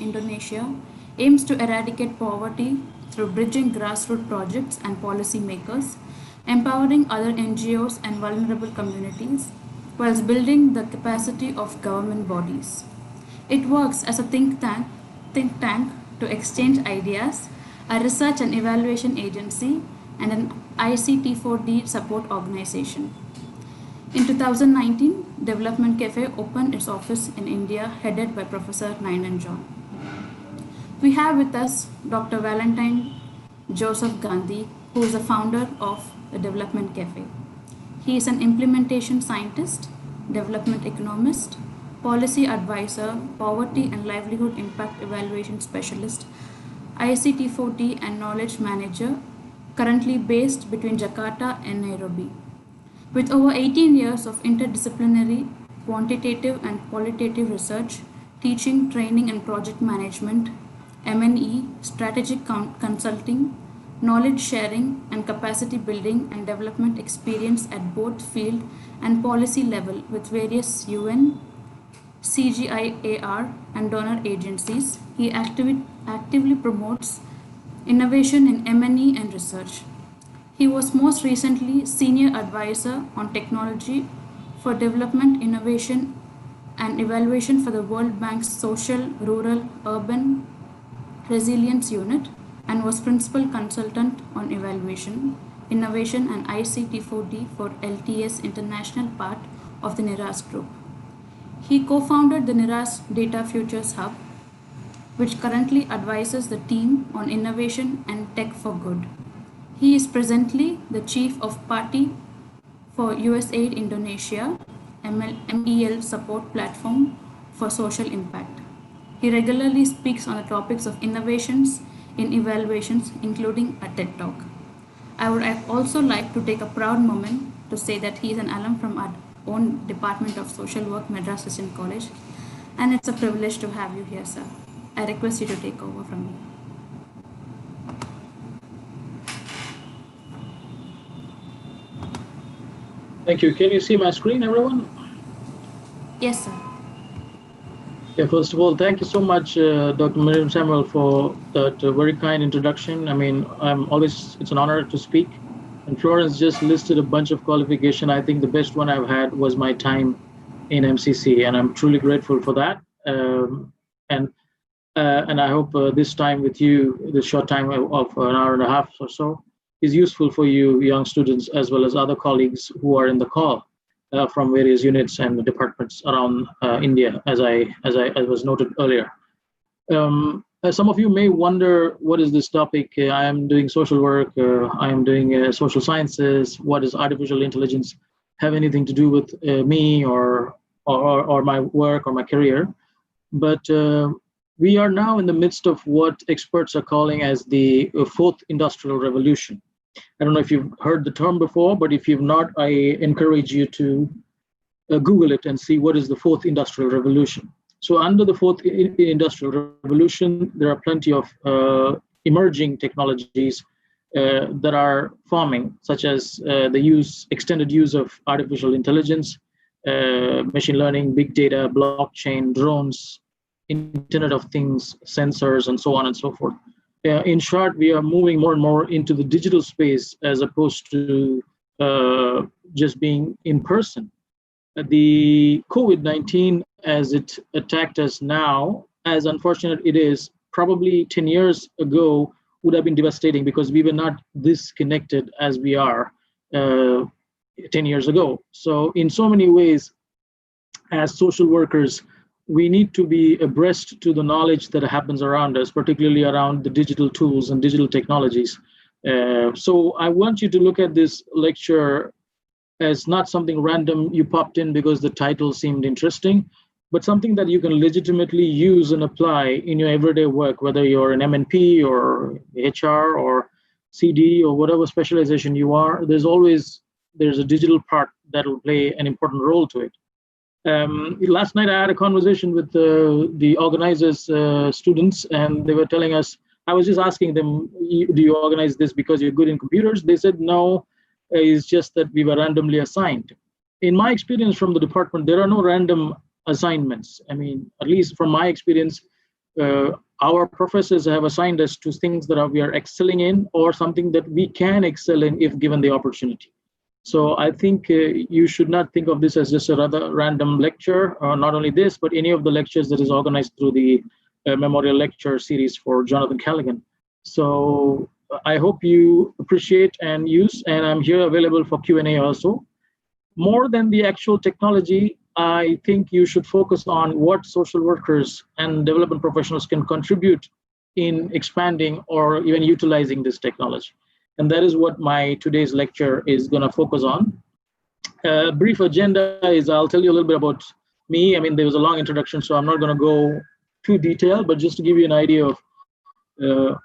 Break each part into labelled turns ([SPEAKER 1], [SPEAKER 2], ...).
[SPEAKER 1] Indonesia aims to eradicate poverty through bridging grassroots projects and policymakers, empowering other NGOs and vulnerable communities, whilst building the capacity of government bodies. It works as a think tank to exchange ideas, a research and evaluation agency, and an ICT4D support organization. In 2019, Development Cafe opened its office in India, headed by Professor Nayan John. We have with us Dr. Valentine Joseph Gandhi, who is the founder of the Development Cafe. He is an implementation scientist, development economist, policy advisor, poverty and livelihood impact evaluation specialist, ICT4D and knowledge manager, currently based between Jakarta and Nairobi. With over 18 years of interdisciplinary, quantitative and qualitative research, teaching, training and project management, M&E, strategic consulting, knowledge sharing and capacity building and development experience at both field and policy level with various UN, CGIAR and donor agencies, he actively promotes innovation in M&E and research. He was most recently Senior Advisor on Technology for Development, Innovation and Evaluation for the World Bank's Social, Rural, Urban Resilience Unit and was Principal Consultant on Evaluation, Innovation and ICT4D for LTS International part of the NIRAS Group. He co-founded the NIRAS Data Futures Hub, which currently advises the team on innovation and tech for good. He is presently the Chief of Party for USAID Indonesia, MEL support platform for social impact. He regularly speaks on the topics of innovations in evaluations, including a TED Talk. I would also like to take a proud moment to say that he is an alum from our own Department of Social Work, Madras Christian College, and it's a privilege to have you here, sir. I request you to take over from me.
[SPEAKER 2] Thank you. Can you see my screen, everyone?
[SPEAKER 1] Yes, sir.
[SPEAKER 2] Yeah, first of all, thank you so much, Dr. Miriam Samuel, for that very kind introduction. I mean, it's an honor to speak. And Florence just listed a bunch of qualification. I think the best one I've had was my time in MCC, and I'm truly grateful for that. And I hope this time with you, this short time of an hour and a half or so, is useful for you young students as well as other colleagues who are in the call from various units and departments around India, as was noted earlier. Some of you may wonder, what is this topic? I am doing social work, I am doing social sciences. What does artificial intelligence have anything to do with me or my work or my career? But we are now in the midst of what experts are calling as the fourth industrial revolution. I don't know if you've heard the term before, but if you've not, I encourage you to Google it and see what is the fourth industrial revolution. So under the fourth industrial revolution, there are plenty of emerging technologies that are forming, such as the extended use of artificial intelligence, machine learning, big data, blockchain, drones, Internet of Things, sensors, and so on and so forth. In short, we are moving more and more into the digital space as opposed to just being in person. The COVID-19, as it attacked us now, as unfortunate it is, probably 10 years ago would have been devastating because we were not this connected as we are 10 years ago. So in so many ways, as social workers, we need to be abreast to the knowledge that happens around us, particularly around the digital tools and digital technologies. So I want you to look at this lecture as not something random you popped in because the title seemed interesting, but something that you can legitimately use and apply in your everyday work, whether you're an MNP or HR or CD or whatever specialization you are. There's a digital part that will play an important role to it. Last night I had a conversation with the organizers' students, and they were telling us, I was just asking them, do you organize this because you're good in computers? They said, no, it's just that we were randomly assigned. In my experience from the department, there are no random assignments. I mean, at least from my experience, our professors have assigned us to things that we are excelling in, or something that we can excel in if given the opportunity. So I think you should not think of this as just a rather random lecture, or not only this, but any of the lectures that is organized through the memorial lecture series for Jonathan Callaghan. So I hope you appreciate and use, and I'm here available for Q&A also. More than the actual technology, I think you should focus on what social workers and development professionals can contribute in expanding or even utilizing this technology. And that is what my today's lecture is going to focus on. Brief agenda is, I'll tell you a little bit about me. I mean, there was a long introduction, so I'm not going to go too detailed, but just to give you an idea of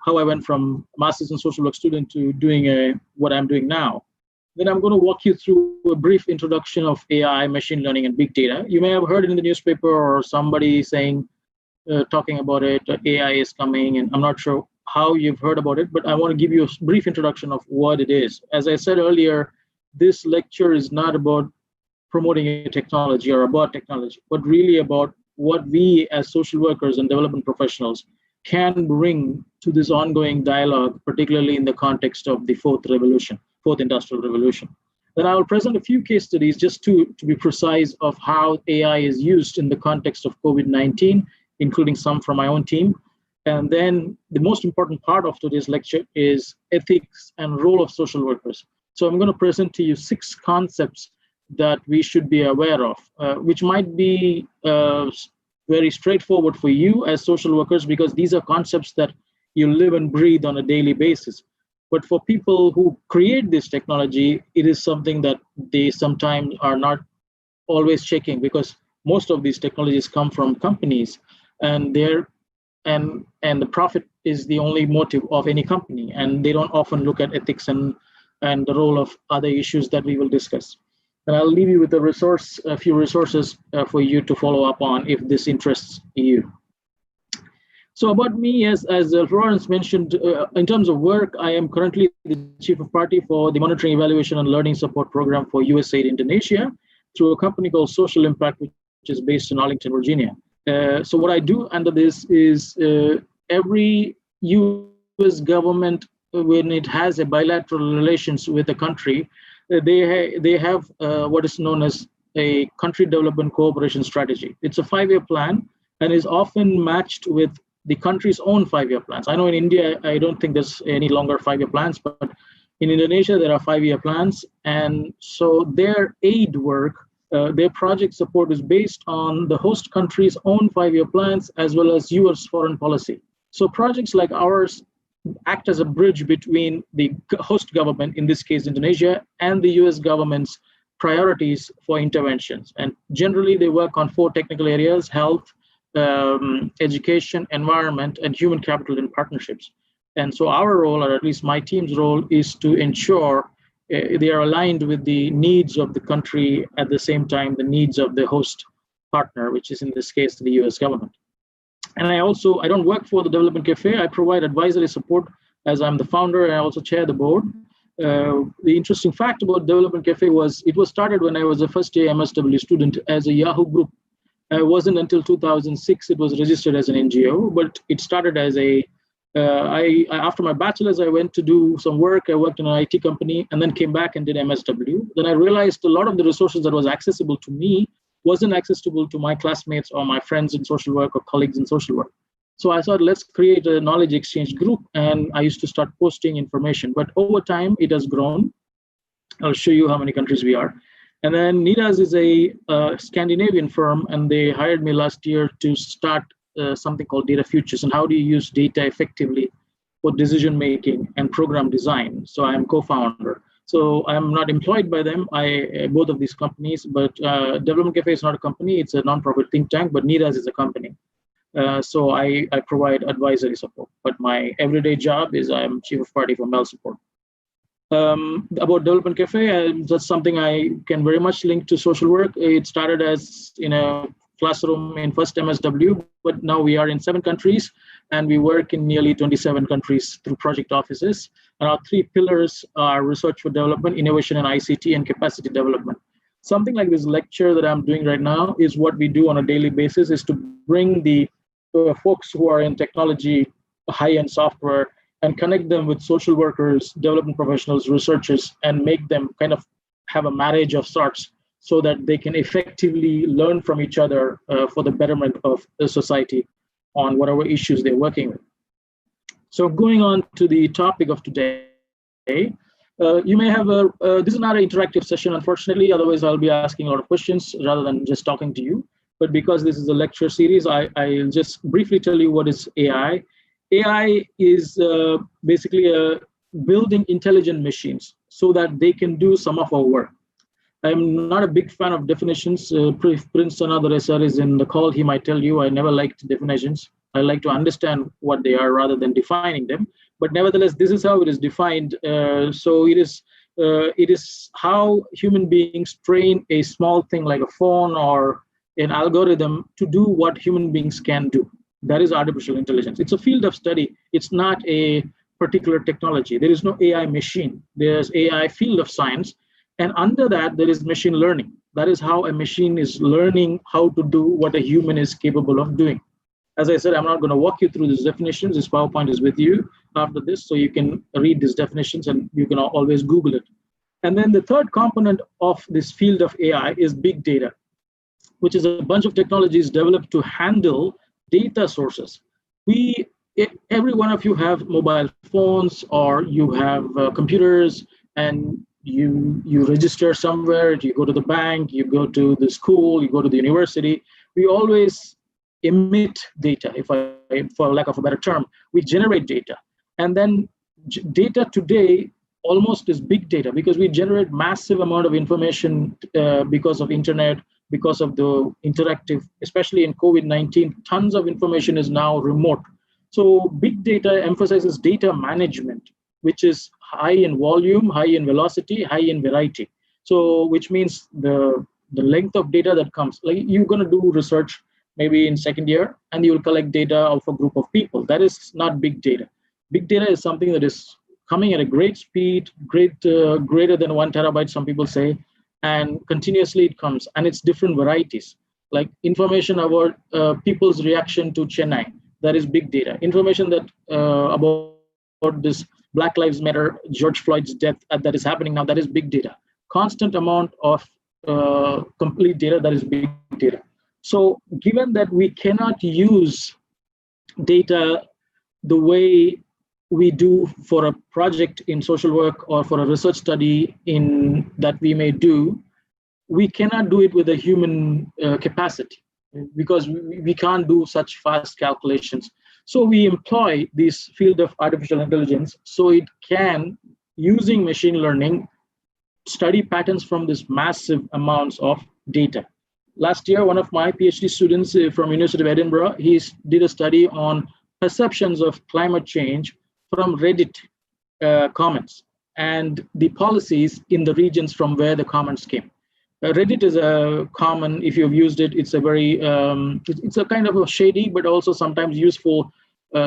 [SPEAKER 2] how I went from master's in social work student to doing what I'm doing now. Then I'm going to walk you through a brief introduction of AI, machine learning, and big data. You may have heard it in the newspaper or somebody saying, talking about it, AI is coming, and I'm not sure how you've heard about it, but I want to give you a brief introduction of what it is. As I said earlier, this lecture is not about promoting a technology or about technology, but really about what we as social workers and development professionals can bring to this ongoing dialogue, particularly in the context of the fourth industrial revolution. Then I will present a few case studies just to be precise of how AI is used in the context of COVID-19, including some from my own team. And then the most important part of today's lecture is ethics and role of social workers. So I'm going to present to you 6 concepts that we should be aware of, which might be very straightforward for you as social workers, because these are concepts that you live and breathe on a daily basis. But for people who create this technology, it is something that they sometimes are not always checking, because most of these technologies come from companies, and the profit is the only motive of any company, and they don't often look at ethics and the role of other issues that we will discuss. And I'll leave you with a few resources for you to follow up on if this interests you. So about me, as Florence mentioned, in terms of work, I am currently the Chief of Party for the Monitoring, Evaluation, and Learning Support Program for USAID Indonesia through a company called Social Impact, which is based in Arlington, Virginia. So what I do under this is every US government, when it has a bilateral relations with a country, they have what is known as a country development cooperation strategy. It's a 5-year plan and is often matched with the country's own 5-year plans. I know in India, I don't think there's any longer 5-year plans, but in Indonesia, there are 5-year plans. And so their aid work, their project support is based on the host country's own 5-year plans, as well as US foreign policy. So projects like ours act as a bridge between the host government, in this case Indonesia, and the US government's priorities for interventions. And generally they work on 4 technical areas: health, education, environment, and human capital in partnerships. And so our role, or at least my team's role, is to ensure they are aligned with the needs of the country, at the same time the needs of the host partner, which is in this case the US government. And I don't work for the Development Cafe. I provide advisory support, as I'm the founder, and I also chair the board. The interesting fact about Development Cafe was it was started when I was a first-year MSW student as a Yahoo group. It wasn't until 2006 it was registered as an NGO, but it started as after my bachelor's, I went to do some work. I worked in an IT company and then came back and did MSW. Then I realized a lot of the resources that was accessible to me wasn't accessible to my classmates or my friends in social work or colleagues in social work. So I thought, let's create a knowledge exchange group, and I used to start posting information. But over time, it has grown. I'll show you how many countries we are. And then NIDAS is a Scandinavian firm, and they hired me last year to start something called Data Futures, and how do you use data effectively for decision making and program design. So I'm co-founder. So I'm not employed by them, both of these companies, but Development Cafe is not a company, it's a non-profit think tank, but NIDAS is a company. So I provide advisory support, but my everyday job is I'm Chief of Party for Mel Support. About Development Cafe, that's something I can very much link to social work. It started as in a classroom in first MSW, but now we are in 7 countries, and we work in nearly 27 countries through project offices. And our 3 pillars are research for development, innovation and ICT, and capacity development. Something like this lecture that I'm doing right now is what we do on a daily basis, is to bring the folks who are in technology, high-end software, and connect them with social workers, development professionals, researchers, and make them kind of have a marriage of sorts so that they can effectively learn from each other for the betterment of the society on whatever issues they're working with. So going on to the topic of today, you may have this is not an interactive session, unfortunately, otherwise I'll be asking a lot of questions rather than just talking to you. But because this is a lecture series, I'll just briefly tell you what is AI. AI is basically building intelligent machines so that they can do some of our work. I'm not a big fan of definitions. Prince, another SR is in the call. He might tell you I never liked definitions. I like to understand what they are rather than defining them. But nevertheless, this is how it is defined. So it is how human beings train a small thing like a phone or an algorithm to do what human beings can do. That is artificial intelligence. It's a field of study. It's not a particular technology. There is no AI machine. There's AI field of science. And under that, there is machine learning. That is how a machine is learning how to do what a human is capable of doing. As I said, I'm not going to walk you through these definitions. This PowerPoint is with you after this, so you can read these definitions and you can always Google it. And then the third component of this field of AI is big data, which is a bunch of technologies developed to handle data sources. Every one of you have mobile phones or you have computers, and you register somewhere, you go to the bank, you go to the school, you go to the university. We always emit data, for lack of a better term. We generate data. And then data today almost is big data because we generate massive amount of information because of internet, because of the interactive, especially in COVID-19, tons of information is now remote. So big data emphasizes data management, which is high in volume, high in velocity, high in variety. So which means the length of data that comes, like you're going to do research maybe in second year and you will collect data of a group of people. That is not big data. Big data is something that is coming at a great speed, greater than 1 terabyte, some people say, and continuously it comes, and it's different varieties, like information about people's reaction to Chennai. That is big data. Information that about this Black Lives Matter, George Floyd's death that is happening now, that is big data. Constant amount of complete data, that is big data. So given that we cannot use data the way we do for a project in social work or for a research study that we may do, we cannot do it with a human capacity because we can't do such fast calculations. So we employ this field of artificial intelligence so it can, using machine learning, study patterns from this massive amounts of data. Last year, one of my PhD students from University of Edinburgh, he did a study on perceptions of climate change from Reddit comments and the policies in the regions from where the comments came. Reddit is a common, if you've used it, it's a very, it's a kind of a shady, but also sometimes useful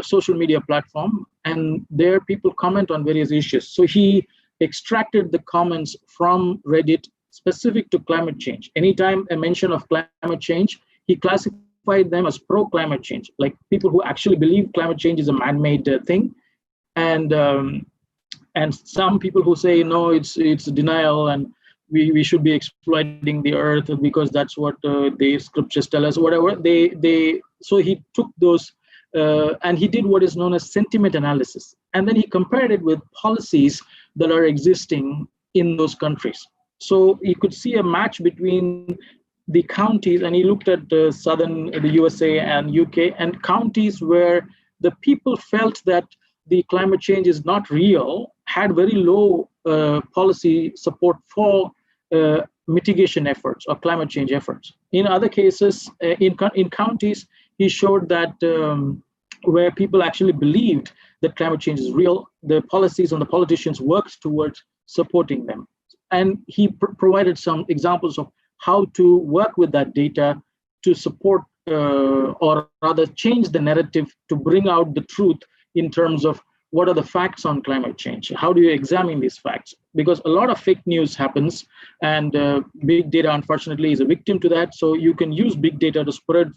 [SPEAKER 2] social media platform. And there people comment on various issues. So he extracted the comments from Reddit specific to climate change. Anytime a mention of climate change, he classified them as pro-climate change, like people who actually believe climate change is a man-made thing. And some people who say, no, it's denial and we should be exploiting the earth because that's what the scriptures tell us, whatever. So he took those and he did what is known as sentiment analysis. And then he compared it with policies that are existing in those countries. So he could see a match between the counties, and he looked at the USA and UK, and counties where the people felt that the climate change is not real, had very low policy support for mitigation efforts or climate change efforts. In other cases, in counties, he showed that where people actually believed that climate change is real, the policies and the politicians worked towards supporting them. And he provided some examples of how to work with that data to support or rather change the narrative to bring out the truth in terms of what are the facts on climate change. How do you examine these facts? Because a lot of fake news happens, and big data, unfortunately, is a victim to that. So you can use big data to spread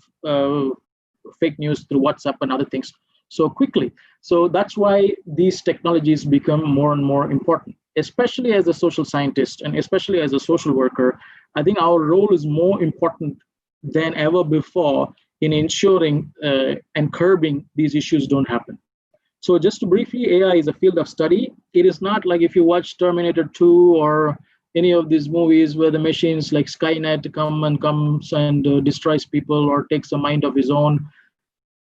[SPEAKER 2] fake news through WhatsApp and other things so quickly. So that's why these technologies become more and more important, especially as a social scientist and especially as a social worker. I think our role is more important than ever before in ensuring and curbing these issues don't happen. So just to briefly, AI is a field of study. It is not like if you watch Terminator 2 or any of these movies where the machines like Skynet comes and destroys people or takes a mind of his own.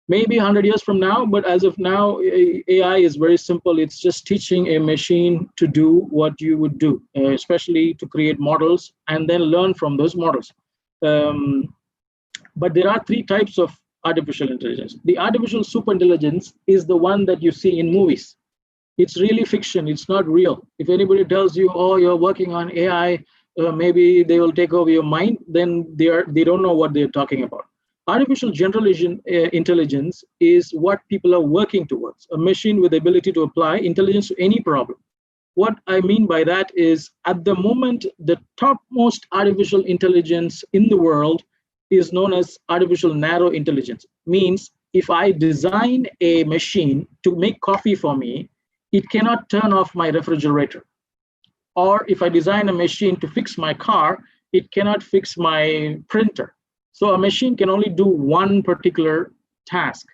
[SPEAKER 2] Maybe 100 years from now, but as of now, AI is very simple. It's just teaching a machine to do what you would do, especially to create models and then learn from those models. But there are three types of artificial intelligence. The artificial superintelligence is the one that you see in movies. It's really fiction. It's not real. If anybody tells you, oh, you're working on AI, maybe they will take over your mind, then they don't know what they're talking about. Artificial general intelligence is what people are working towards, a machine with the ability to apply intelligence to any problem. What I mean by that is, at the moment, the topmost artificial intelligence in the world is known as artificial narrow intelligence. Means if I design a machine to make coffee for me, it cannot turn off my refrigerator. Or if I design a machine to fix my car, it cannot fix my printer. So a machine can only do one particular task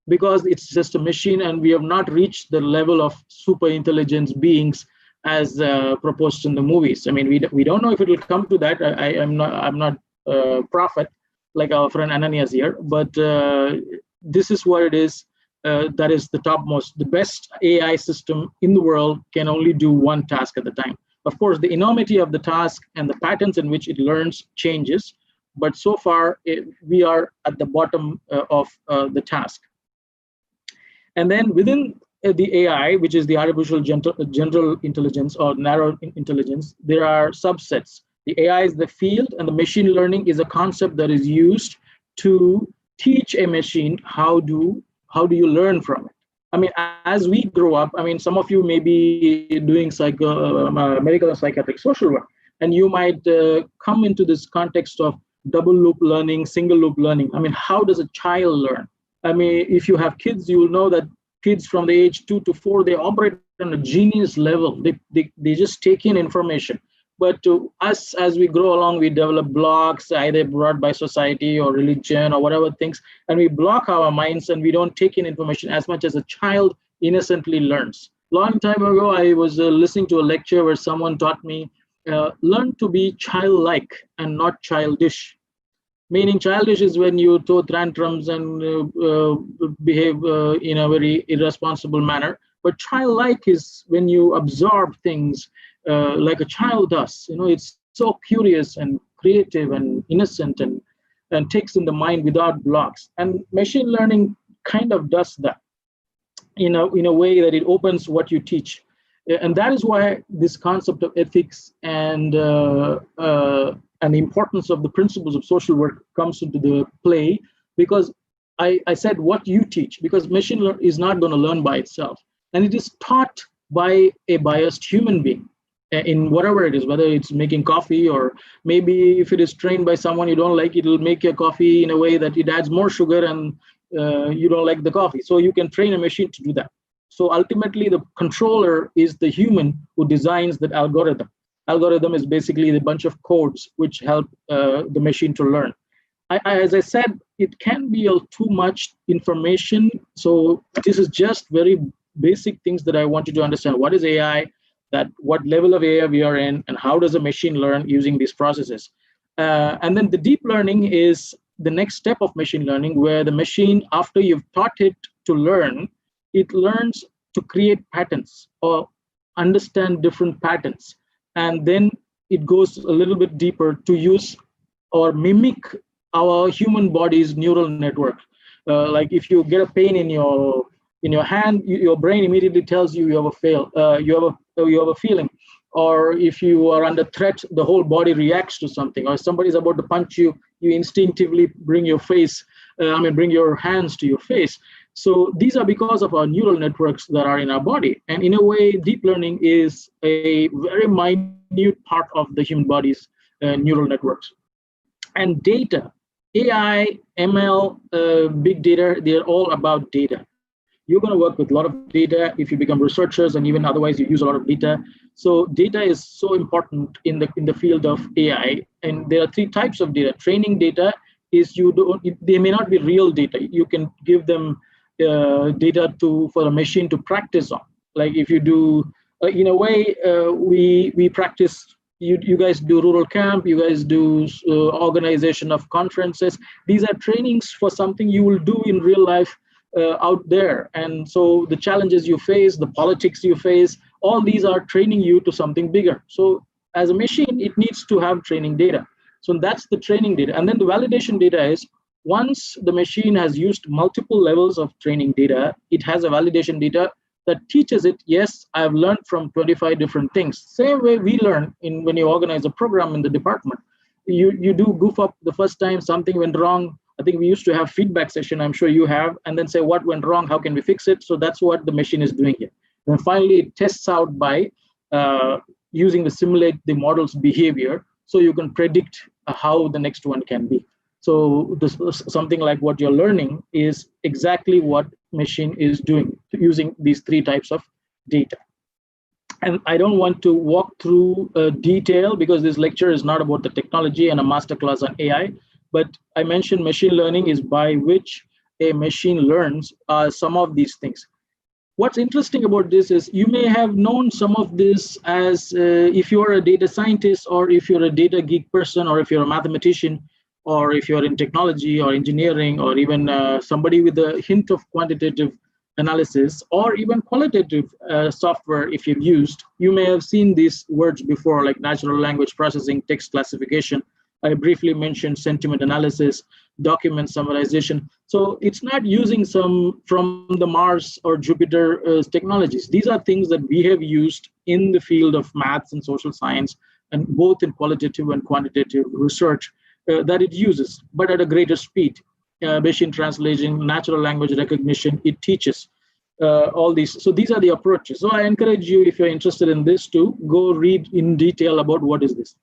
[SPEAKER 2] because it's just a machine, and we have not reached the level of super intelligence beings as proposed in the movies. I mean, we don't know if it will come to that. I'm not a prophet like our friend Ananias here, but this is what it is. That is the topmost. The best AI system in the world can only do one task at a time. Of course, the enormity of the task and the patterns in which it learns changes, but so far we are at the bottom of the task. And then within the AI, which is the artificial general intelligence or narrow intelligence, there are subsets. The AI is the field, and the machine learning is a concept that is used to teach a machine how do you learn from it. I mean, as we grow up, I mean, some of you may be doing medical and psychiatric social work, and you might come into this context of double loop learning, single loop learning. I mean, how does a child learn? I mean, if you have kids, you will know that kids from the age 2 to 4, they operate on a genius level. They just take in information. But to us, as we grow along, we develop blocks, either brought by society or religion or whatever things, and we block our minds and we don't take in information as much as a child innocently learns. Long time ago, I was listening to a lecture where someone taught me, learn to be childlike and not childish. Meaning childish is when you throw tantrums and behave in a very irresponsible manner. But childlike is when you absorb things like a child does. You know, it's so curious and creative and innocent and takes in the mind without blocks. And machine learning kind of does that in a way that it opens what you teach. And that is why this concept of ethics and the importance of the principles of social work comes into the play, because I said what you teach, because machine learning is not going to learn by itself. And it is taught by a biased human being in whatever it is, whether it's making coffee, or maybe if it is trained by someone you don't like, it'll make your coffee in a way that it adds more sugar and you don't like the coffee. So you can train a machine to do that. So ultimately, the controller is the human who designs that algorithm. Algorithm is basically a bunch of codes which help the machine to learn. As I said, it can be too much information. So this is just very basic things that I want you to understand. What is AI? That what level of AI we are in, and how does a machine learn using these processes? And then the deep learning is the next step of machine learning, where the machine, after you've taught it to learn, it learns to create patterns or understand different patterns. And then it goes a little bit deeper to use or mimic our human body's neural network. Like if you get a pain in your hand, your brain immediately tells you you have a feeling. Or if you are under threat, the whole body reacts to something. Or if somebody's about to punch you, you instinctively bring your hands to your face. So these are because of our neural networks that are in our body. And in a way, deep learning is a very minute part of the human body's neural networks. And data AI, ML, big data, they're all about data. You're going to work with a lot of data if you become researchers, and even otherwise you use a lot of data. So data is so important in the field of AI. And there are three types of data. Training data is they may not be real data. You can give them data for a machine to practice on. Like if you do, in a way, we practice. You guys do rural camp. You guys do organization of conferences. These are trainings for something you will do in real life out there. And so the challenges you face, the politics you face, all these are training you to something bigger. So as a machine, it needs to have training data. So that's the training data. And then the validation data is once the machine has used multiple levels of training data, it has a validation data that teaches it, yes, I have learned from 25 different things. Same way we learn when you organize a program in the department. You do goof up the first time, something went wrong. I think we used to have feedback session, I'm sure you have, and then say what went wrong, how can we fix it? So that's what the machine is doing here. And finally, it tests out by using the simulate the model's behavior, so you can predict how the next one can be. So something like what you're learning is exactly what machine is doing using these three types of data. And I don't want to walk through detail because this lecture is not about the technology and a masterclass on AI, but I mentioned machine learning is by which a machine learns some of these things. What's interesting about this is you may have known some of this as if you're a data scientist, or if you're a data geek person, or if you're a mathematician, or if you're in technology or engineering, or even somebody with a hint of quantitative analysis, or even qualitative software if you've used, you may have seen these words before, like natural language processing, text classification. I briefly mentioned sentiment analysis, document summarization. So it's not using some from the Mars or Jupiter technologies. These are things that we have used in the field of maths and social science, and both in qualitative and quantitative research that it uses, but at a greater speed. Machine translation, natural language recognition, it teaches all these. So these are the approaches. So I encourage you, if you're interested in this, to go read in detail about what is this.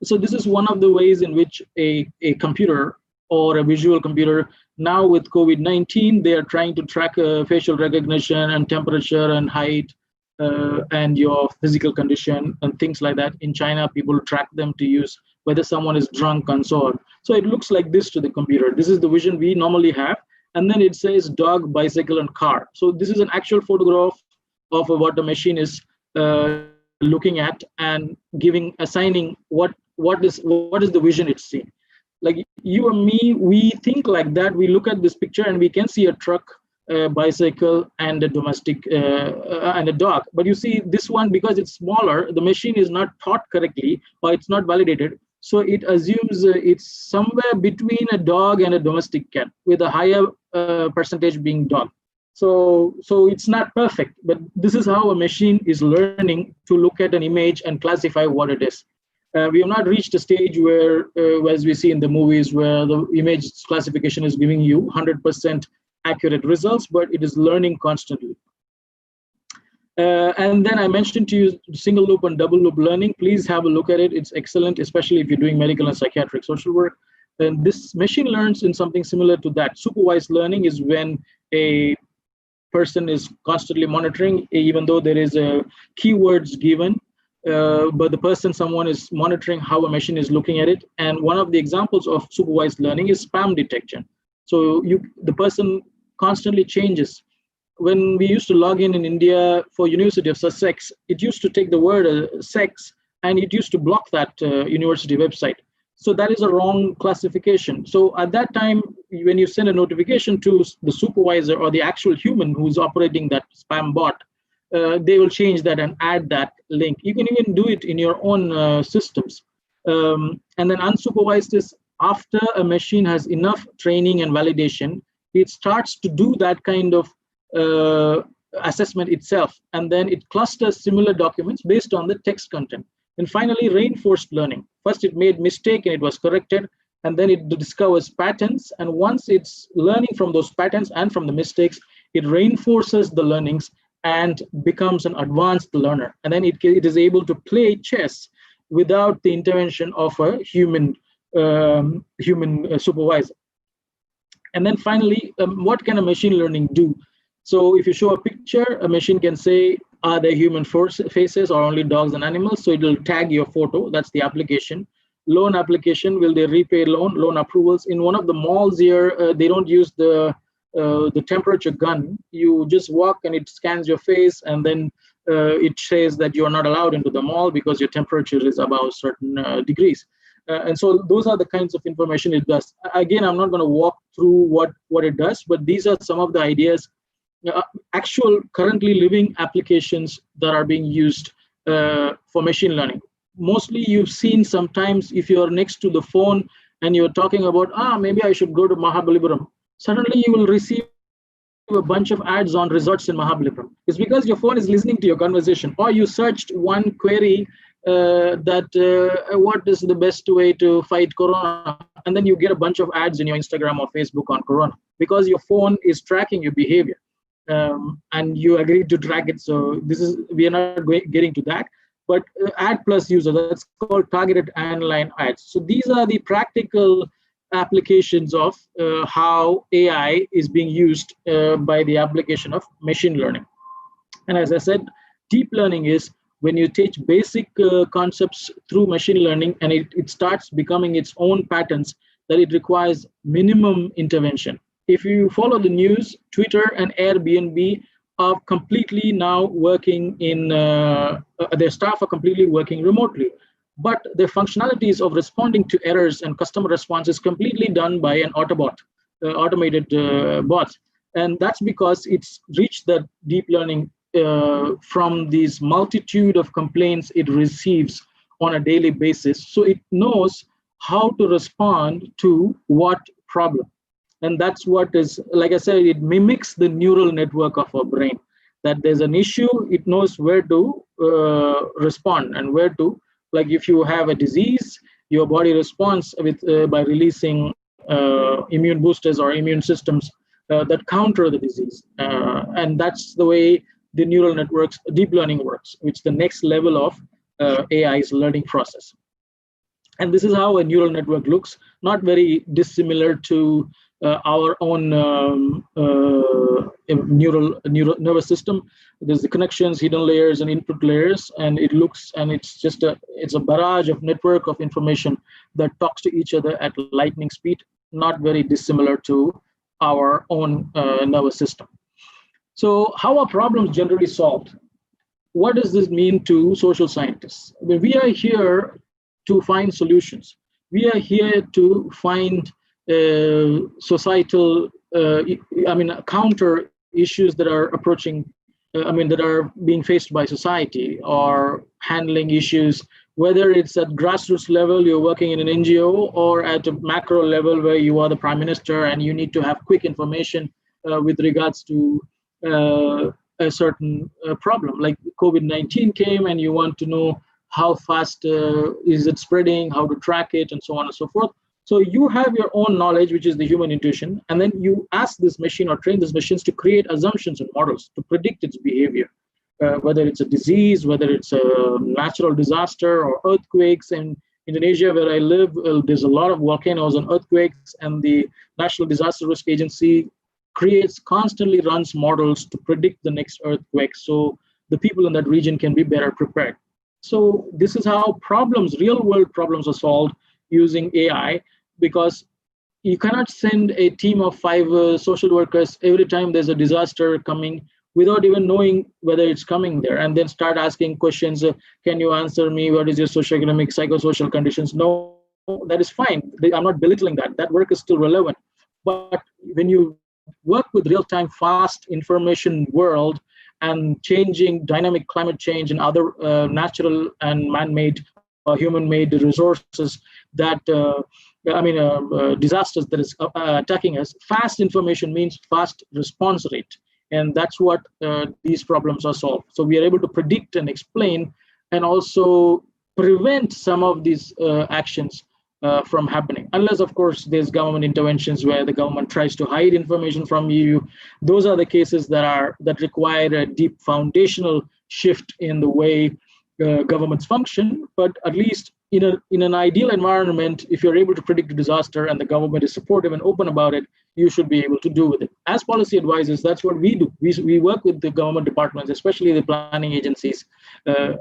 [SPEAKER 2] So this is one of the ways in which a computer or a visual computer, now with COVID-19, they are trying to track facial recognition and temperature and height and your physical condition and things like that. In China, people track them to use whether someone is drunk and so on. So it looks like this to the computer. This is the vision we normally have. And then it says dog, bicycle, and car. So this is an actual photograph of what the machine is looking at and assigning what is the vision it's seeing. Like you and me, we think like that. We look at this picture and we can see a truck, a bicycle, and a domestic and a dog. But you see this one, because it's smaller, the machine is not taught correctly, or it's not validated. So it assumes it's somewhere between a dog and a domestic cat, with a higher percentage being dog. So it's not perfect, but this is how a machine is learning to look at an image and classify what it is. We have not reached a stage where, as we see in the movies, where the image classification is giving you 100% accurate results, but it is learning constantly. And then I mentioned to you single loop and double loop learning. Please have a look at it. It's excellent, especially if you're doing medical and psychiatric social work. And this machine learns in something similar to that. Supervised learning is when a person is constantly monitoring, even though there is keywords given, but someone is monitoring how a machine is looking at it. And one of the examples of supervised learning is spam detection. So the person constantly changes. When we used to log in India for University of Sussex, it used to take the word sex and it used to block that university website. So that is a wrong classification. So at that time, when you send a notification to the supervisor or the actual human who's operating that spam bot, they will change that and add that link. You can even do it in your own systems. And then unsupervised is after a machine has enough training and validation, it starts to do that kind of assessment itself. And then it clusters similar documents based on the text content. And finally, reinforced learning. First, it made mistake and it was corrected. And then it discovers patterns. And once it's learning from those patterns and from the mistakes, it reinforces the learnings and becomes an advanced learner. And then it is able to play chess without the intervention of a human human supervisor. And then finally, what can a machine learning do? So if you show a picture, a machine can say, are there human faces or only dogs and animals? So it will tag your photo. That's the application. Loan application, will they repay loan approvals? In one of the malls here, they don't use the temperature gun. You just walk and it scans your face, and then it says that you're not allowed into the mall because your temperature is above certain degrees. And so those are the kinds of information it does. Again, I'm not going to walk through what it does, but these are some of the ideas, actual currently living applications that are being used for machine learning. Mostly you've seen sometimes if you're next to the phone and you're talking about, maybe I should go to Mahabalipuram. Suddenly you will receive a bunch of ads on resorts in Mahabalipuram. It's because your phone is listening to your conversation, or you searched one query what is the best way to fight corona, and then you get a bunch of ads in your Instagram or Facebook on corona because your phone is tracking your behavior, and you agreed to track it. So we are not getting to that, but ad plus user, that's called targeted online ads. So these are the practical applications of how AI is being used by the application of machine learning. And as I said, deep learning is when you teach basic concepts through machine learning and it starts becoming its own patterns, that it requires minimum intervention. If you follow the news, Twitter and Airbnb are completely now working in, their staff are completely working remotely. But the functionalities of responding to errors and customer response is completely done by an automated bot. And that's because it's reached the deep learning from these multitude of complaints it receives on a daily basis. So it knows how to respond to what problem. And that's what is, like I said, it mimics the neural network of our brain, that there's an issue, it knows where to respond and where to, like if you have a disease, your body responds with by releasing immune boosters or immune systems that counter the disease. And that's the way the neural networks, deep learning works, which is the next level of AI's learning process. And this is how a neural network looks, not very dissimilar to our own nervous system. There's the connections, hidden layers, and input layers, and it looks, and it's a barrage of network of information that talks to each other at lightning speed, not very dissimilar to our own nervous system. So how are problems generally solved? What does this mean to social scientists? We are here to find solutions. We are here to find societal, counter issues that are approaching, that are being faced by society, or handling issues, whether it's at grassroots level, you're working in an NGO, or at a macro level where you are the prime minister and you need to have quick information with regards to a certain problem. Like COVID-19 came and you want to know how fast is it spreading, how to track it, and so on and so forth. So you have your own knowledge, which is the human intuition, and then you ask this machine or train these machines to create assumptions and models to predict its behavior, whether it's a disease, whether it's a natural disaster or earthquakes. In Indonesia, where I live, there's a lot of volcanoes and earthquakes, and the National Disaster Risk Agency constantly runs models to predict the next earthquake, so the people in that region can be better prepared. So this is how real world problems are solved using AI, because you cannot send a team of 5 social workers every time there's a disaster coming without even knowing whether it's coming there, and then start asking questions. Can you answer me? What is your socioeconomic, psychosocial conditions? No, that is fine. I'm not belittling that. That work is still relevant. But when you work with real-time, fast information world and changing dynamic climate change and other natural and man-made or human-made resources that, disasters that is attacking us, fast information means fast response rate. And that's what these problems are solved. So we are able to predict and explain and also prevent some of these actions from happening, unless of course there's government interventions where the government tries to hide information from you. Those are the cases that require a deep foundational shift in the way governments function. But at least in an ideal environment, if you're able to predict a disaster and the government is supportive and open about it, you should be able to do with it. As policy advisors, that's what we do. We work with the government departments, especially the planning agencies,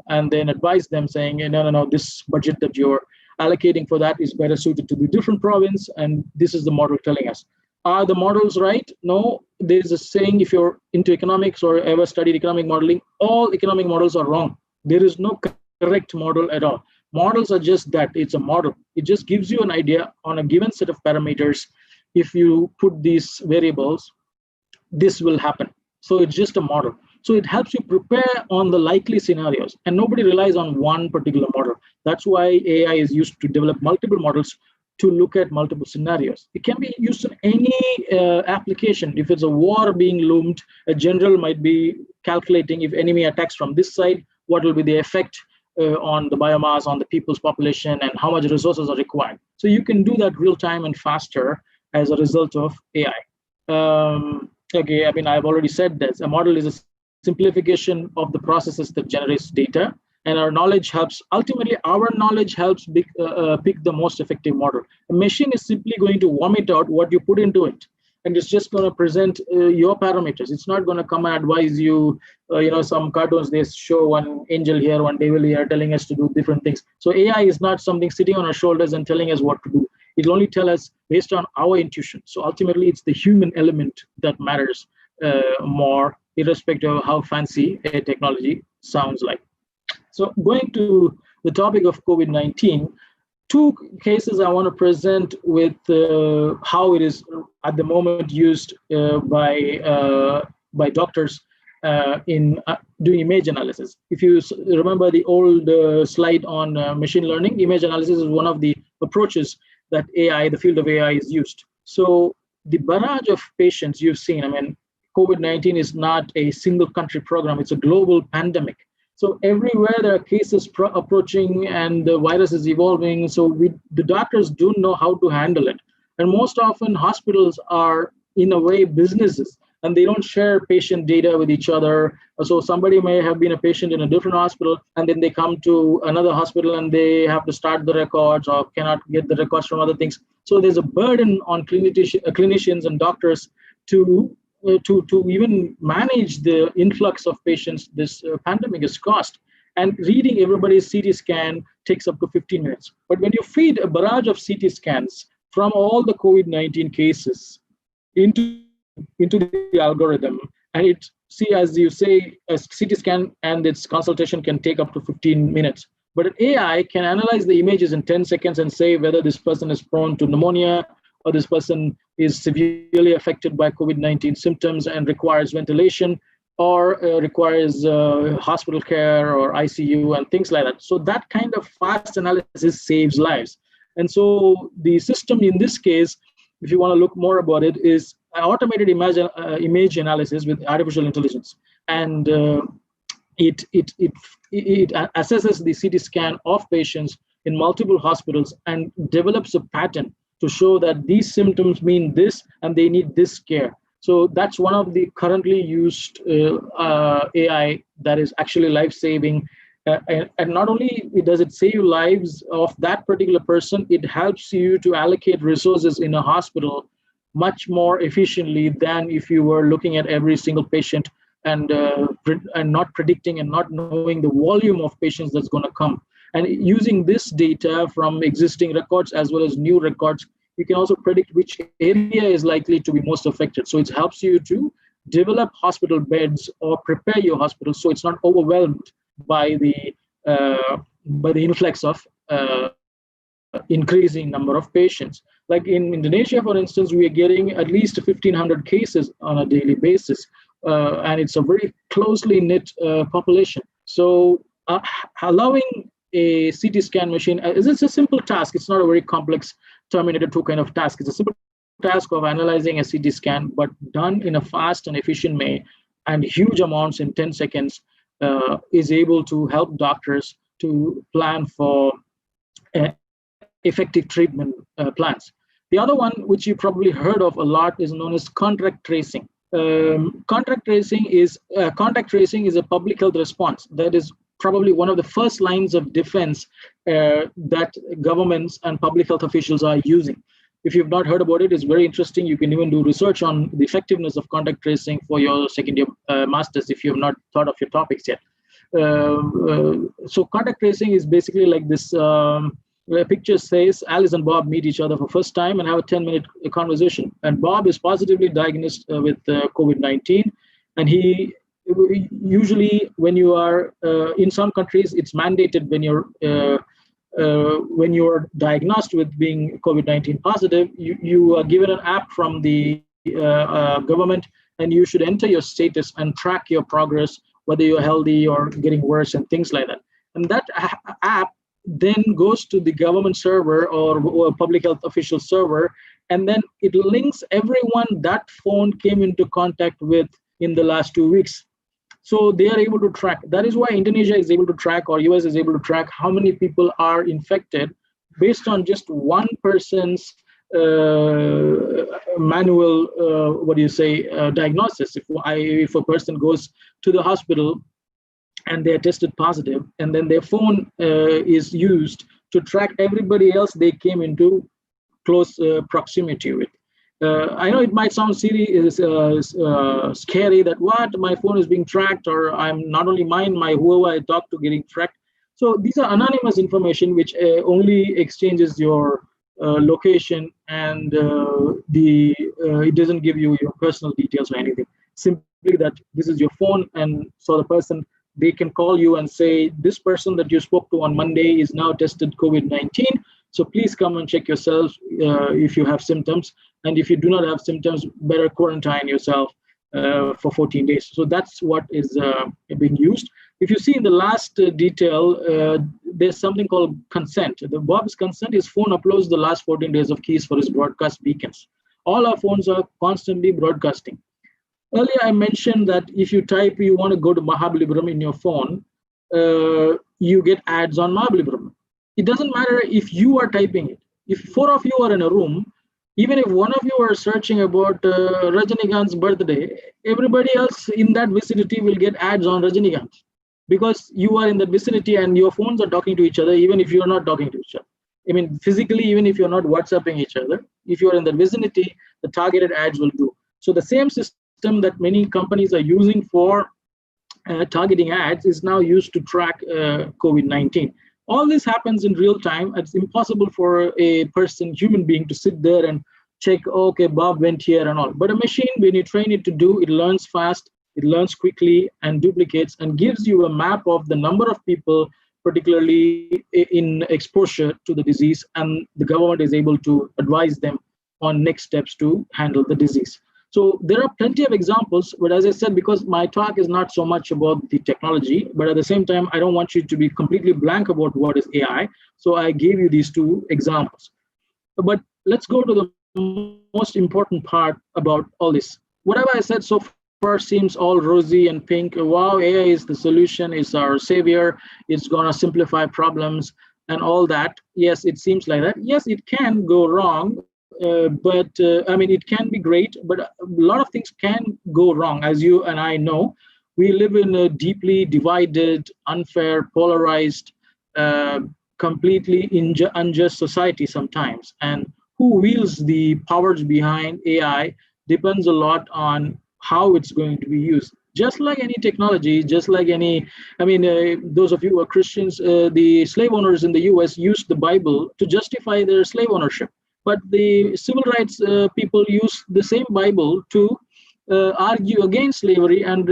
[SPEAKER 2] and then advise them saying, no, this budget that you're allocating for that is better suited to the different province, and this is the model telling us. Are the models right? No. There's a saying, if you're into economics or ever studied economic modeling, all economic models are wrong. There is no correct model at all. Models are just that. It's a model. It just gives you an idea on a given set of parameters. If you put these variables, this will happen. So it's just a model. So it helps you prepare on the likely scenarios, and nobody relies on one particular model. That's why AI is used to develop multiple models to look at multiple scenarios. It can be used in any application. If it's a war being loomed, a general might be calculating, if enemy attacks from this side, what will be the effect on the biomass, on the people's population, and how much resources are required. So you can do that real time and faster as a result of AI. Okay, I mean, I've already said that a model is a simplification of the processes that generates data, and our knowledge helps, ultimately our knowledge helps pick the most effective model. A machine is simply going to vomit out what you put into it, and it's just going to present your parameters. It's not going to come and advise you, some cartoons, they show one angel here, one devil here, telling us to do different things. So AI is not something sitting on our shoulders and telling us what to do. It'll only tell us based on our intuition. So ultimately, it's the human element that matters more, irrespective of how fancy a technology sounds like. So going to the topic of COVID-19, two cases I want to present with how it is at the moment used by doctors in doing image analysis. If you remember the old slide on machine learning, image analysis is one of the approaches that AI, the field of AI, is used. So the barrage of patients you've seen, I mean, COVID-19 is not a single country program, it's a global pandemic. So everywhere there are cases approaching and the virus is evolving. So the doctors don't know how to handle it. And most often hospitals are in a way businesses, and they don't share patient data with each other. So somebody may have been a patient in a different hospital, and then they come to another hospital and they have to start the records or cannot get the records from other things. So there's a burden on clinicians and doctors to even manage the influx of patients this pandemic has caused. And reading everybody's CT scan takes up to 15 minutes. But when you feed a barrage of CT scans from all the COVID-19 cases into the algorithm, and it, see, as you say, a CT scan and its consultation can take up to 15 minutes. But an AI can analyze the images in 10 seconds and say whether this person is prone to pneumonia, or this person is severely affected by COVID-19 symptoms and requires ventilation, or requires hospital care or ICU and things like that. So that kind of fast analysis saves lives. And so the system in this case, if you want to look more about it, is automated image analysis with artificial intelligence. And it assesses the CT scan of patients in multiple hospitals and develops a pattern to show that these symptoms mean this and they need this care. So that's one of the currently used AI that is actually life-saving. And not only does it save lives of that particular person, it helps you to allocate resources in a hospital much more efficiently than if you were looking at every single patient and not predicting and not knowing the volume of patients that's going to come. And using this data from existing records as well as new records, you can also predict which area is likely to be most affected. So it helps you to develop hospital beds or prepare your hospital so it's not overwhelmed by the influx of increasing number of patients. Like in Indonesia, for instance, we are getting at least 1,500 cases on a daily basis, and it's a very closely knit population. So allowing a CT scan machine, it's a simple task. It's not a very complex Terminator 2 kind of task. It's a simple task of analyzing a CT scan, but done in a fast and efficient way, and huge amounts in 10 seconds is able to help doctors to plan for effective treatment plans. The other one, which you probably heard of a lot, is known as contact tracing. Contact tracing is a public health response that is probably one of the first lines of defense that governments and public health officials are using. If you've not heard about it, it's very interesting. You can even do research on the effectiveness of contact tracing for your second year masters if you have not thought of your topics yet. So contact tracing is basically like this. The picture says Alice and Bob meet each other for first time and have a 10-minute conversation. And Bob is positively diagnosed with COVID-19. And he usually, when you are in some countries, it's mandated when you're diagnosed with being COVID-19 positive, you are given an app from the government, and you should enter your status and track your progress, whether you're healthy or getting worse and things like that. And that app then goes to the government server or public health official server, and then it links everyone that phone came into contact with in the last 2 weeks. So they are able to track. That is why Indonesia is able to track, or US is able to track how many people are infected based on just one person's manual, diagnosis. If a person goes to the hospital and they're tested positive, and then their phone is used to track everybody else they came into close proximity with. I know it might sound silly, scary that what, my phone is being tracked, or I'm not only mine, my whoever I talk to getting tracked. So these are anonymous information which only exchanges your location, and it doesn't give you your personal details or anything. Simply that this is your phone, and so the person, they can call you and say, this person that you spoke to on Monday is now tested COVID-19. So please come and check yourselves if you have symptoms. And if you do not have symptoms, better quarantine yourself for 14 days. So that's what is being used. If you see in the last detail, there's something called consent. Bob's consent is phone uploads the last 14 days of keys for his broadcast beacons. All our phones are constantly broadcasting. Earlier, I mentioned that if you type you want to go to Mahabalipuram in your phone, you get ads on Mahabalipuram. It doesn't matter if you are typing it. If 4 of you are in a room, even if one of you are searching about Rajinikanth's birthday, everybody else in that vicinity will get ads on Rajinikanth, because you are in the vicinity and your phones are talking to each other, even if you are not talking to each other. I mean, physically, even if you're not WhatsApping each other, if you're in the vicinity, the targeted ads will do. So the same system that many companies are using for targeting ads is now used to track COVID-19. All this happens in real time. It's impossible for a human being to sit there and check, okay, Bob went here and all. But a machine, when you train it to do, it learns fast, it learns quickly and duplicates and gives you a map of the number of people, particularly in exposure to the disease, and the government is able to advise them on next steps to handle the disease. So there are plenty of examples, but as I said, because my talk is not so much about the technology, but at the same time, I don't want you to be completely blank about what is AI. So I gave you these 2 examples. But let's go to the most important part about all this. Whatever I said so far seems all rosy and pink. Wow, AI is the solution, it's our savior, it's gonna simplify problems and all that. Yes, it seems like that. Yes, it can go wrong. But I mean, it can be great, but a lot of things can go wrong. As you and I know, we live in a deeply divided, unfair, polarized, completely unjust society sometimes. And who wields the powers behind AI depends a lot on how it's going to be used. Just like any technology, just like any, I mean, those of you who are Christians, the slave owners in the US used the Bible to justify their slave ownership. But the civil rights people use the same Bible to argue against slavery and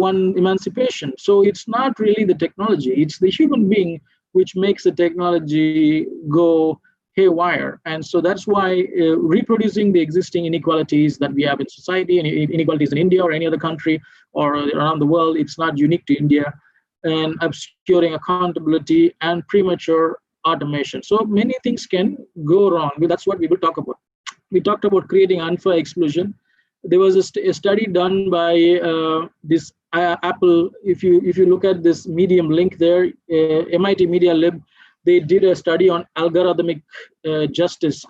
[SPEAKER 2] won emancipation. So it's not really the technology, it's the human being which makes the technology go haywire. And so that's why reproducing the existing inequalities that we have in society, and inequalities in India or any other country or around the world, it's not unique to India, and obscuring accountability and premature automation. So many things can go wrong. That's what we will talk about. We talked about creating unfair exclusion. There was a study done by this Apple. If you look at this Medium link there, MIT Media Lab, they did a study on algorithmic justice,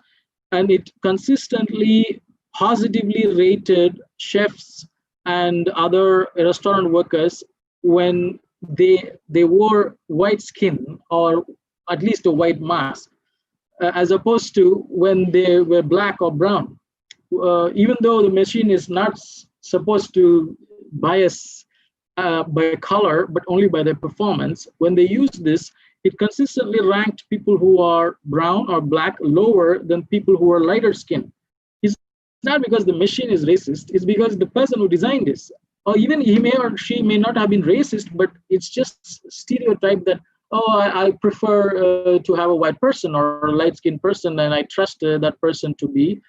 [SPEAKER 2] and it consistently positively rated chefs and other restaurant workers when they wore white skin, or at least a white mask, as opposed to when they were black or brown. Even though the machine is not supposed to bias by color, but only by their performance, when they use this, it consistently ranked people who are brown or black lower than people who are lighter skinned. It's not because the machine is racist, it's because the person who designed this, or even he may or she may not have been racist, but it's just stereotype that, oh, I prefer to have a white person or a light skinned person, and I trust that person to be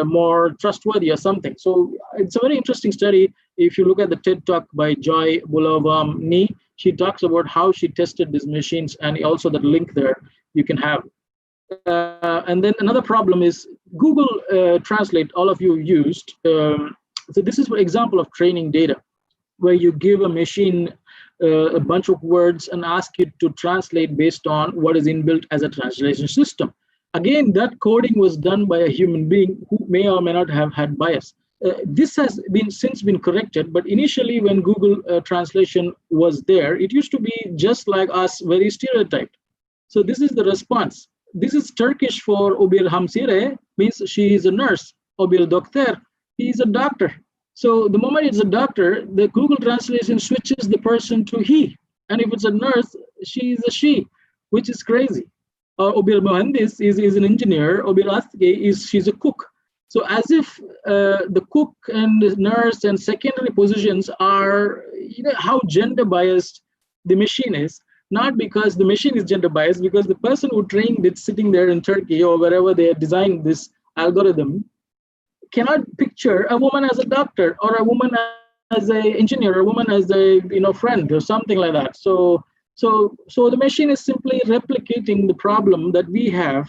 [SPEAKER 2] more trustworthy or something. So it's a very interesting study. If you look at the TED Talk by Joy Bulavamni, she talks about how she tested these machines, and also that link there you can have. And then another problem is Google Translate, all of you used. So this is an example of training data, where you give a machine a bunch of words and ask it to translate based on what is inbuilt as a translation system. Again, that coding was done by a human being who may or may not have had bias. This has since been corrected, but initially when Google translation was there, it used to be just like us, very stereotyped. So this is the response. This is Turkish for Obil Hamsire, means she is a nurse. Obil Dokter, he is a doctor. So the moment it's a doctor, the Google translation switches the person to he. And if it's a nurse, she is a she, which is crazy. Or Obil Mohandis is an engineer. Obil Astge she's a cook. So as if the cook and the nurse and secondary positions are, how gender biased the machine is. Not because the machine is gender biased, because the person who trained it sitting there in Turkey or wherever they designed this algorithm cannot picture a woman as a doctor, or a woman as an engineer, or a woman as a friend, or something like that. So the machine is simply replicating the problem that we have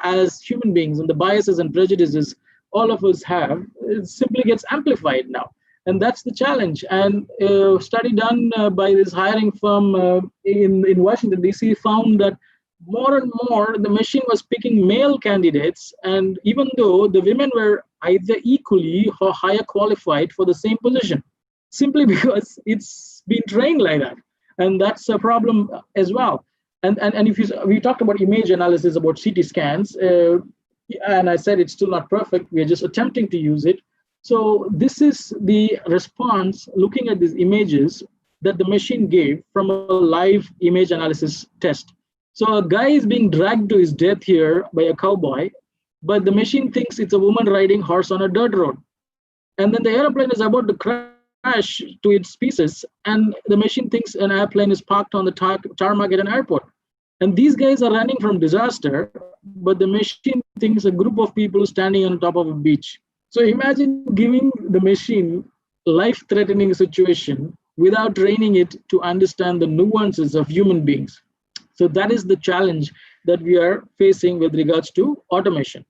[SPEAKER 2] as human beings, and the biases and prejudices all of us have. It simply gets amplified now, and that's the challenge. And a study done by this hiring firm in Washington D.C. found that more and more the machine was picking male candidates, and even though the women were either equally or higher qualified for the same position, simply because it's been trained like that. And that's a problem as well. And if we talked about image analysis, about CT scans, and I said it's still not perfect, we're just attempting to use it. So this is the response, looking at these images that the machine gave from a live image analysis test. So a guy is being dragged to his death here by a cowboy, but the machine thinks it's a woman riding horse on a dirt road. And then the airplane is about to crash to its pieces, and the machine thinks an airplane is parked on the tarmac at an airport. And these guys are running from disaster, but the machine thinks a group of people standing on top of a beach. So imagine giving the machine life-threatening situation without training it to understand the nuances of human beings. So that is the challenge that we are facing with regards to automation.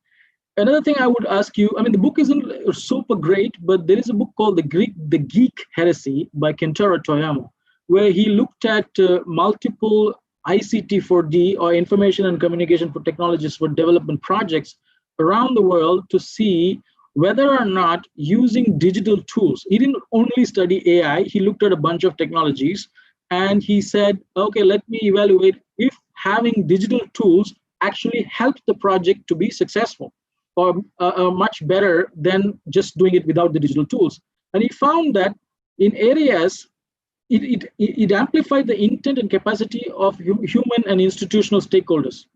[SPEAKER 2] Another thing I would ask you, the book isn't super great, but there is a book called The Geek Heresy by Kentaro Toyomo, where he looked at multiple ICT4D, or Information and Communication for Technologies for Development projects around the world to see whether or not using digital tools. He didn't only study AI, he looked at a bunch of technologies, and he said, okay, let me evaluate if having digital tools actually helped the project to be successful, or much better than just doing it without the digital tools. And he found that in areas, it amplified the intent and capacity of human and institutional stakeholders,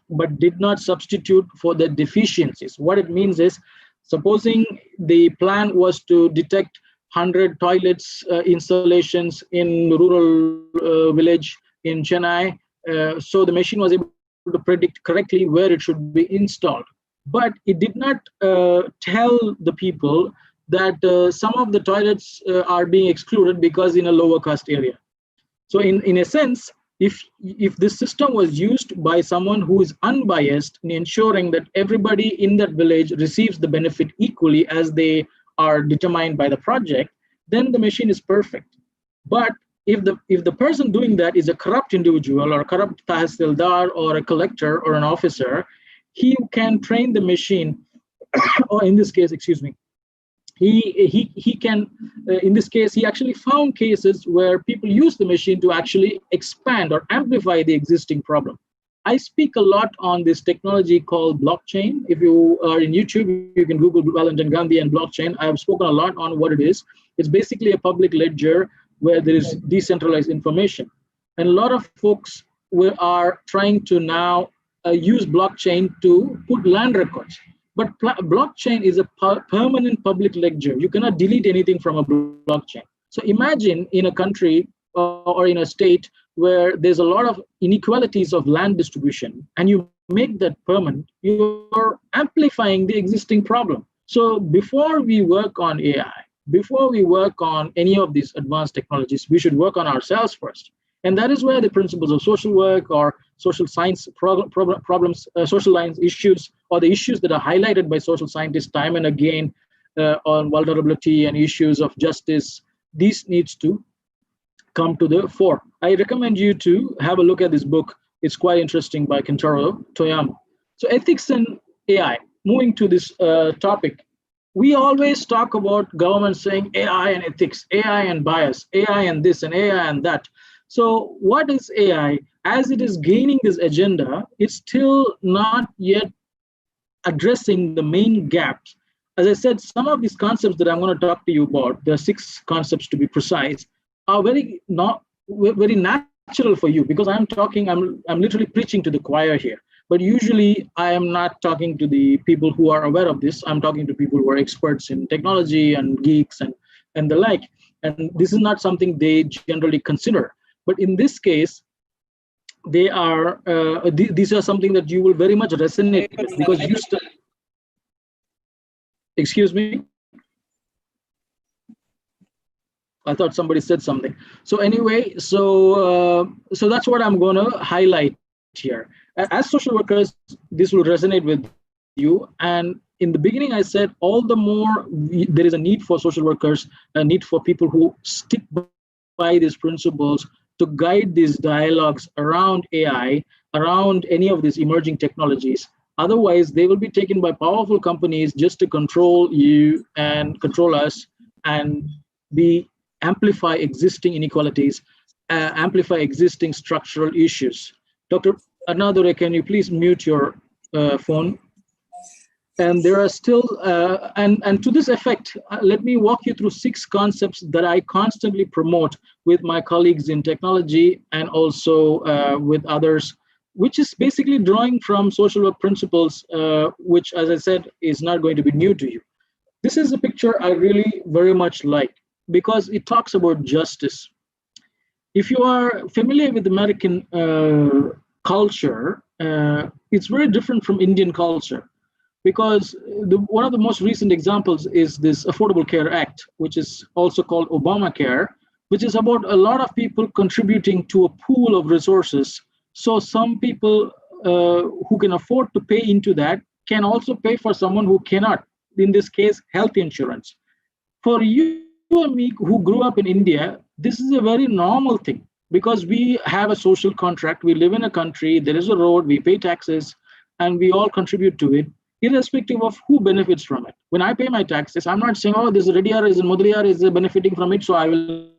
[SPEAKER 2] but did not substitute for the deficiencies. What it means is, supposing the plan was to detect 100 toilets installations in rural village in Chennai, so the machine was able to predict correctly where it should be installed. But it did not tell the people that some of the toilets are being excluded because in a lower cost area. So in a sense, if this system was used by someone who is unbiased in ensuring that everybody in that village receives the benefit equally as they are determined by the project, then the machine is perfect. But if the person doing that is a corrupt individual, or a corrupt tahsildar, or a collector, or an officer, he can train the machine, or in this case, he can, in this case, he actually found cases where people use the machine to actually expand or amplify the existing problem. I speak a lot on this technology called blockchain. If you are in YouTube, you can Google Valentine Gandhi and blockchain. I have spoken a lot on what it is. It's basically a public ledger where there is decentralized information. And a lot of folks are trying to now use blockchain to put land records. But blockchain is a permanent public ledger. You cannot delete anything from a blockchain. So imagine in a country or in a state where there's a lot of inequalities of land distribution, and you make that permanent, you're amplifying the existing problem. So before we work on AI, before we work on any of these advanced technologies, we should work on ourselves first. And that is where the principles of social work or social science problems, social science issues, or the issues that are highlighted by social scientists time and again on vulnerability and issues of justice, these needs to come to the fore. I recommend you to have a look at this book. It's quite interesting, by Kentaro, Toyomo. So ethics and AI, moving to this topic, we always talk about government saying AI and ethics, AI and bias, AI and this and AI and that. So what is AI? As it is gaining this agenda, it's still not yet addressing the main gaps. As I said, some of these concepts that I'm going to talk to you about, there are 6 concepts to be precise, are very natural for you, because I'm literally preaching to the choir here. But usually I am not talking to the people who are aware of this. I'm talking to people who are experts in technology and geeks and the like. And this is not something they generally consider. But in this case, they are these are something that you will very much resonate with, because you excuse me. I thought somebody said something. So anyway, so that's what I'm going to highlight here. As social workers, this will resonate with you. And in the beginning, I said all the more there is a need for social workers, a need for people who stick by these principles to guide these dialogues around AI, around any of these emerging technologies. Otherwise, they will be taken by powerful companies just to control you and control us, and amplify existing inequalities, amplify existing structural issues. Dr. Anadore, can you please mute your phone? And there are still, and to this effect, let me walk you through 6 concepts that I constantly promote with my colleagues in technology and also with others, which is basically drawing from social work principles, which, as I said, is not going to be new to you. This is a picture I really very much like, because it talks about justice. If you are familiar with American culture, it's very different from Indian culture, because one of the most recent examples is this Affordable Care Act, which is also called Obamacare, which is about a lot of people contributing to a pool of resources. So some people who can afford to pay into that can also pay for someone who cannot, in this case, health insurance. For you and me who grew up in India, this is a very normal thing, because we have a social contract. We live in a country, there is a road, we pay taxes, and we all contribute to it, irrespective of who benefits from it. When I pay my taxes, I'm not saying, oh, this Reddyar is Mudaliyar is benefiting from it, so I will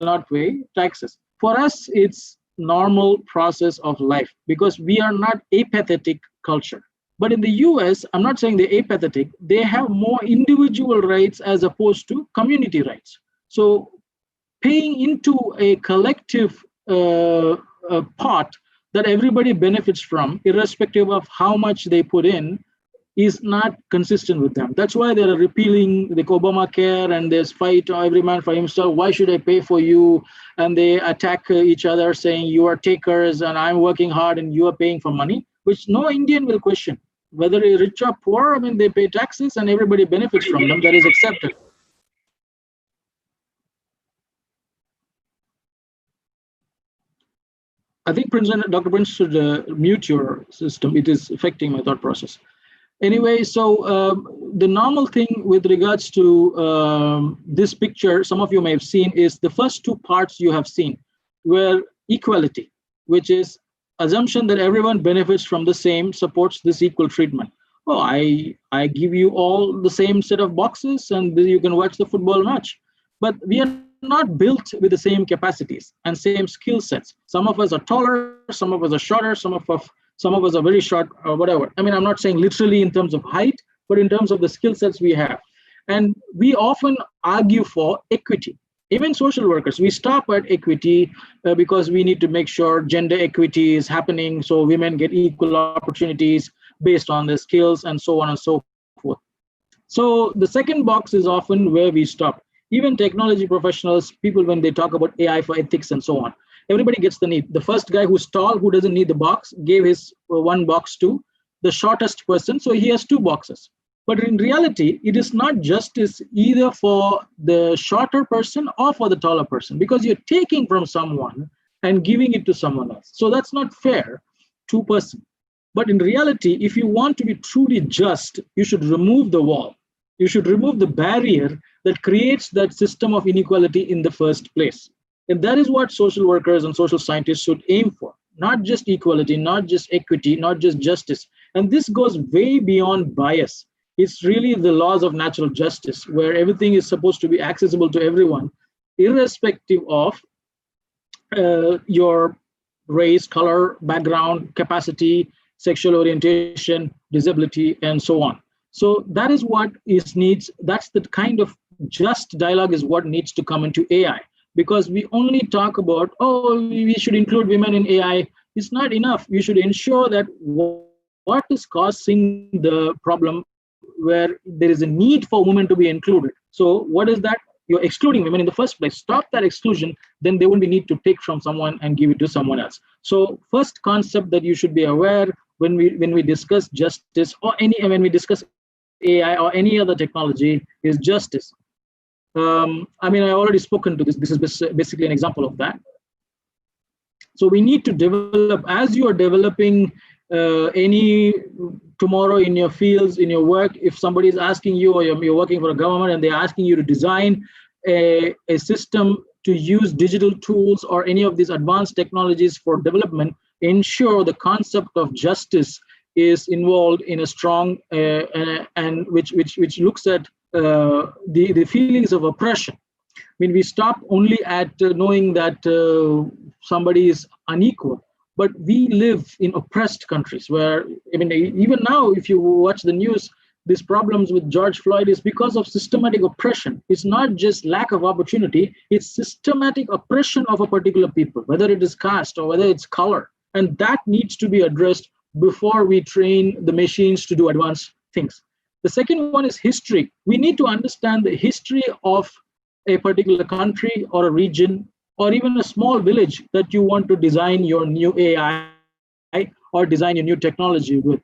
[SPEAKER 2] not pay taxes. For us, it's normal process of life, because we are not apathetic culture. But in the US, I'm not saying they're apathetic, they have more individual rights as opposed to community rights. So paying into a collective pot that everybody benefits from, irrespective of how much they put in, is not consistent with them. That's why they're repealing the Obamacare, and there's fight, every man for himself. Why should I pay for you? And they attack each other, saying you are takers and I'm working hard and you are paying for money, which no Indian will question. Whether you're rich or poor, I mean, they pay taxes and everybody benefits from them. That is accepted. I think Dr. Prince should mute your system. It is affecting my thought process. Anyway, so the normal thing with regards to this picture, some of you may have seen, is the first 2 parts you have seen, where equality, which is assumption that everyone benefits from the same, supports this equal treatment. oh, I give you all the same set of boxes and you can watch the football match. But we are not built with the same capacities and same skill sets. Some of us are taller, some of us are shorter, some of us are very short or whatever. I mean, I'm not saying literally in terms of height, but in terms of the skill sets we have. And we often argue for equity. Even social workers, we stop at equity because we need to make sure gender equity is happening so women get equal opportunities based on their skills and so on and so forth. So the second box is often where we stop. Even technology professionals, people, when they talk about AI for ethics and so on, everybody gets the need. The first guy who's tall, who doesn't need the box, gave his one box to the shortest person, so he has two boxes. But in reality, it is not justice either for the shorter person or for the taller person, because you're taking from someone and giving it to someone else. So that's not fair to person. But in reality, if you want to be truly just, you should remove the wall. You should remove the barrier that creates that system of inequality in the first place. And that is what social workers and social scientists should aim for. Not just equality, not just equity, not just justice. And this goes way beyond bias. It's really the laws of natural justice, where everything is supposed to be accessible to everyone, irrespective of your race, color, background, capacity, sexual orientation, disability, and so on. So that is what is needs. That's the kind of just dialogue is what needs to come into AI. Because we only talk about, oh, we should include women in AI. It's not enough. You should ensure that what is causing the problem where there is a need for women to be included. So what is that? You're excluding women in the first place. Stop that exclusion, then there won't be need to take from someone and give it to someone else. So first concept that you should be aware when we discuss justice when we discuss AI or any other technology is justice. I mean, I already spoken to this. This is basically an example of that. So we need to develop, as you are developing any tomorrow in your fields, in your work, if somebody is asking you, or you're working for a government and they're asking you to design a system to use digital tools or any of these advanced technologies for development, ensure the concept of justice is involved in a strong and which looks at the feelings of oppression. I mean, we stop only at knowing that somebody is unequal, but we live in oppressed countries where, I mean, even now, if you watch the news, these problems with George Floyd is because of systematic oppression. It's not just lack of opportunity, it's systematic oppression of a particular people, whether it is caste or whether it's color. And that needs to be addressed before we train the machines to do advanced things. The second one is history. We need to understand the history of a particular country or a region or even a small village that you want to design your new AI or design your new technology with.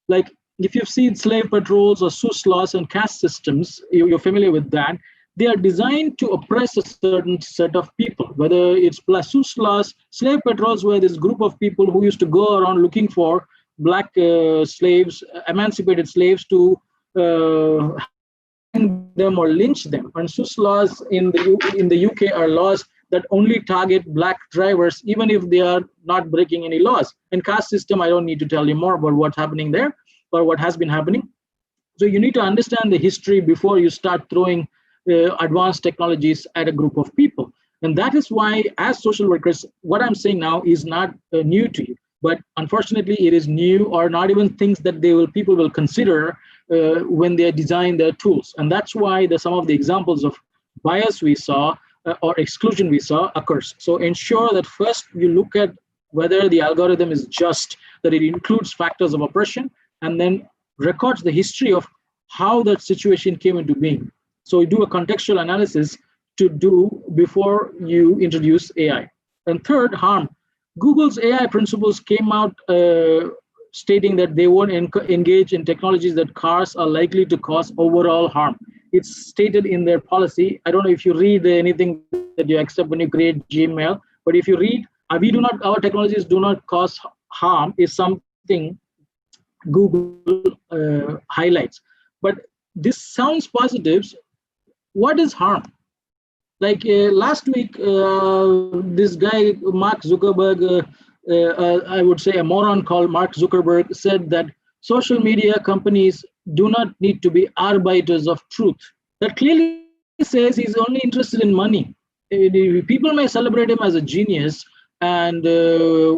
[SPEAKER 2] Like if you've seen slave patrols or SUS laws and caste systems, you're familiar with that. They are designed to oppress a certain set of people, whether it's SUS laws, slave patrols were this group of people who used to go around looking for black slaves, emancipated slaves to hang them or lynch them. And SUS laws in the UK are laws that only target black drivers, even if they are not breaking any laws. And caste system, I don't need to tell you more about what's happening there or what has been happening. So you need to understand the history before you start throwing advanced technologies at a group of people. And that is why, as social workers, what I'm saying now is not new to you. But unfortunately, it is new or not even things that people will consider when they design their tools. And that's why some of the examples of bias we saw or exclusion we saw occurs. So ensure that first you look at whether the algorithm is just, that it includes factors of oppression, and then records the history of how that situation came into being. So you do a contextual analysis to do before you introduce AI. And third, harm. Google's AI principles came out stating that they won't engage in technologies that cars are likely to cause overall harm. It's stated in their policy. I don't know if you read anything that you accept when you create Gmail, but if you read, our technologies do not cause harm is something Google highlights. But this sounds positive. What is harm? Like last week, this guy, Mark Zuckerberg, I would say a moron called Mark Zuckerberg, said that social media companies do not need to be arbiters of truth. That clearly says he's only interested in money. People may celebrate him as a genius and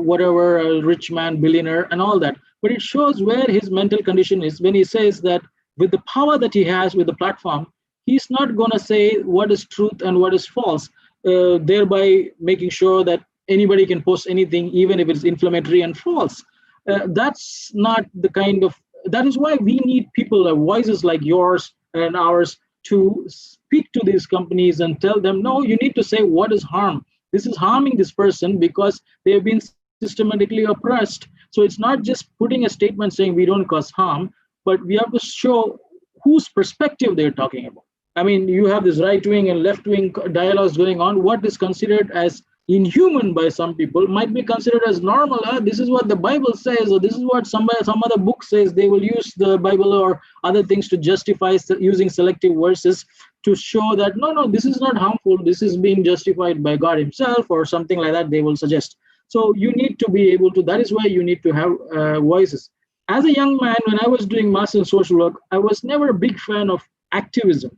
[SPEAKER 2] whatever, a rich man, billionaire, and all that. But it shows where his mental condition is when he says that with the power that he has with the platform, he's not going to say what is truth and what is false, thereby making sure that anybody can post anything, even if it's inflammatory and false. That's not the kind of, that is why we need people, voices like yours and ours, to speak to these companies and tell them, no, you need to say what is harm. This is harming this person because they have been systematically oppressed. So it's not just putting a statement saying we don't cause harm, but we have to show whose perspective they're talking about. I mean, you have this right-wing and left-wing dialogues going on. What is considered as inhuman by some people might be considered as normal. This is what the Bible says, or this is what some other book says. They will use the Bible or other things to justify using selective verses to show that no, this is not harmful. This is being justified by God Himself or something like that. They will suggest. So you need to be able to. That is why you need to have voices. As a young man, when I was doing master in social work, I was never a big fan of activism.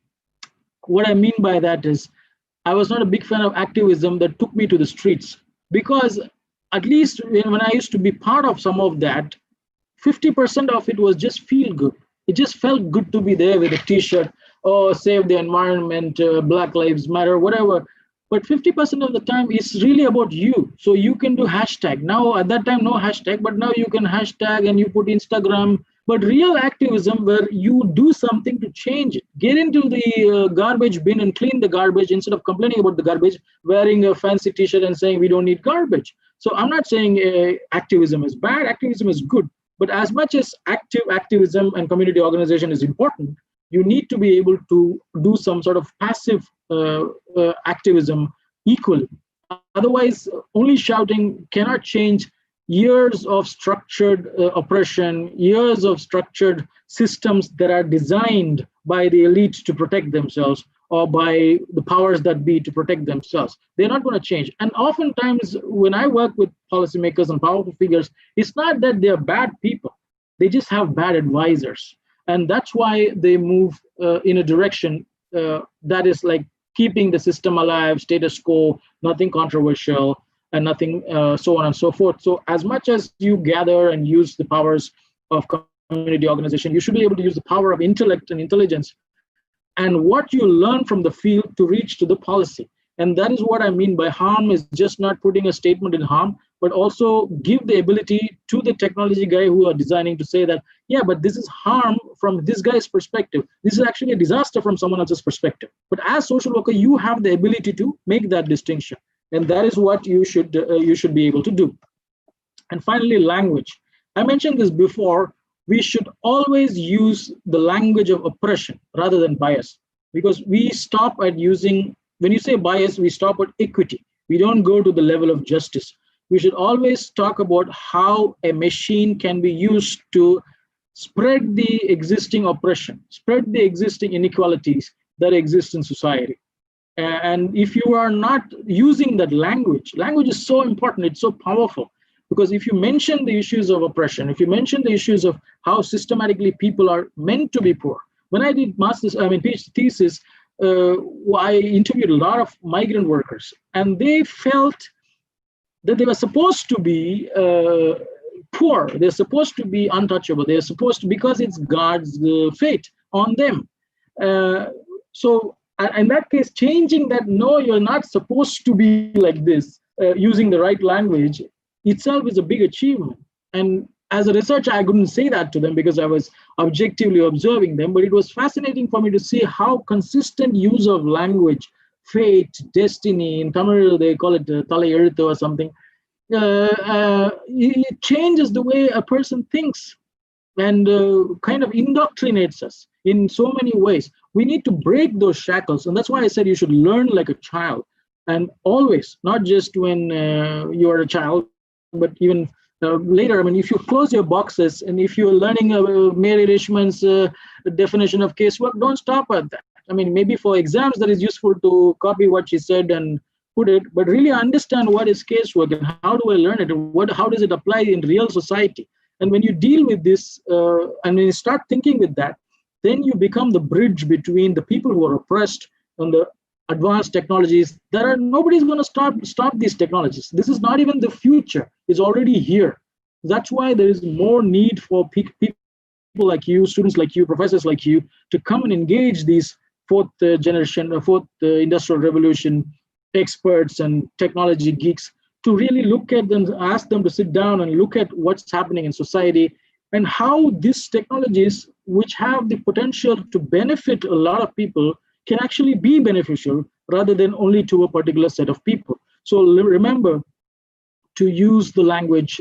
[SPEAKER 2] What I mean by that is, I was not a big fan of activism that took me to the streets, because at least when I used to be part of some of that, 50% of it was just feel good. It just felt good to be there with a t-shirt, oh, save the environment, Black Lives Matter, whatever. But 50% of the time it's really about you. So you can do hashtag. Now at that time, no hashtag, but now you can hashtag and you put Instagram. But real activism where you do something to change it, get into the garbage bin and clean the garbage instead of complaining about the garbage, wearing a fancy t-shirt and saying we don't need garbage. So I'm not saying activism is bad, activism is good. But as much as activism and community organization is important, you need to be able to do some sort of passive activism equally. Otherwise, only shouting cannot change years of structured oppression, years of structured systems that are designed by the elite to protect themselves or by the powers that be to protect themselves. They're not going to change. And oftentimes, when I work with policymakers and powerful figures, it's not that they're bad people. They just have bad advisors. And that's why they move in a direction that is like keeping the system alive, status quo, nothing controversial, and nothing so on and so forth. So as much as you gather and use the powers of community organization, you should be able to use the power of intellect and intelligence and what you learn from the field to reach to the policy. And that is what I mean by harm is just not putting a statement in harm, but also give the ability to the technology guy who are designing to say that, yeah, but this is harm from this guy's perspective. This is actually a disaster from someone else's perspective. But as social worker, you have the ability to make that distinction. And that is what you should be able to do. And finally, language. I mentioned this before. We should always use the language of oppression rather than bias, because we stop at using, when you say bias, we stop at equity. We don't go to the level of justice. We should always talk about how a machine can be used to spread the existing oppression, spread the existing inequalities that exist in society. And if you are not using that language is so important, it's so powerful. Because if you mention the issues of oppression, if you mention the issues of how systematically people are meant to be poor. When I did PhD thesis, I interviewed a lot of migrant workers, and they felt that they were supposed to be poor. They're supposed to be untouchable. They're supposed to, because it's God's fate on them. So in that case, changing that, no, you're not supposed to be like this, using the right language itself is a big achievement. And as a researcher, I couldn't say that to them because I was objectively observing them, but it was fascinating for me to see how consistent use of language, fate, destiny, in Tamil they call it Thalai Ezhuthu or something, it changes the way a person thinks and kind of indoctrinates us in so many ways. We need to break those shackles. And that's why I said you should learn like a child. And always, not just when you're a child, but even later. I mean, if you close your boxes and if you're learning Mary Richmond's definition of casework, don't stop at that. I mean, maybe for exams that is useful to copy what she said and put it, but really understand what is casework and how do I learn it and how does it apply in real society. And when you deal with this, and when you start thinking with that, then you become the bridge between the people who are oppressed and the advanced technologies that are nobody's going to stop these technologies. This is not even the future, it's already here. That's why there is more need for people like you, students like you, professors like you, to come and engage these fourth generation, fourth industrial revolution experts and technology geeks, to really look at them, ask them to sit down and look at what's happening in society and how these technologies, which have the potential to benefit a lot of people, can actually be beneficial rather than only to a particular set of people. So remember to use the language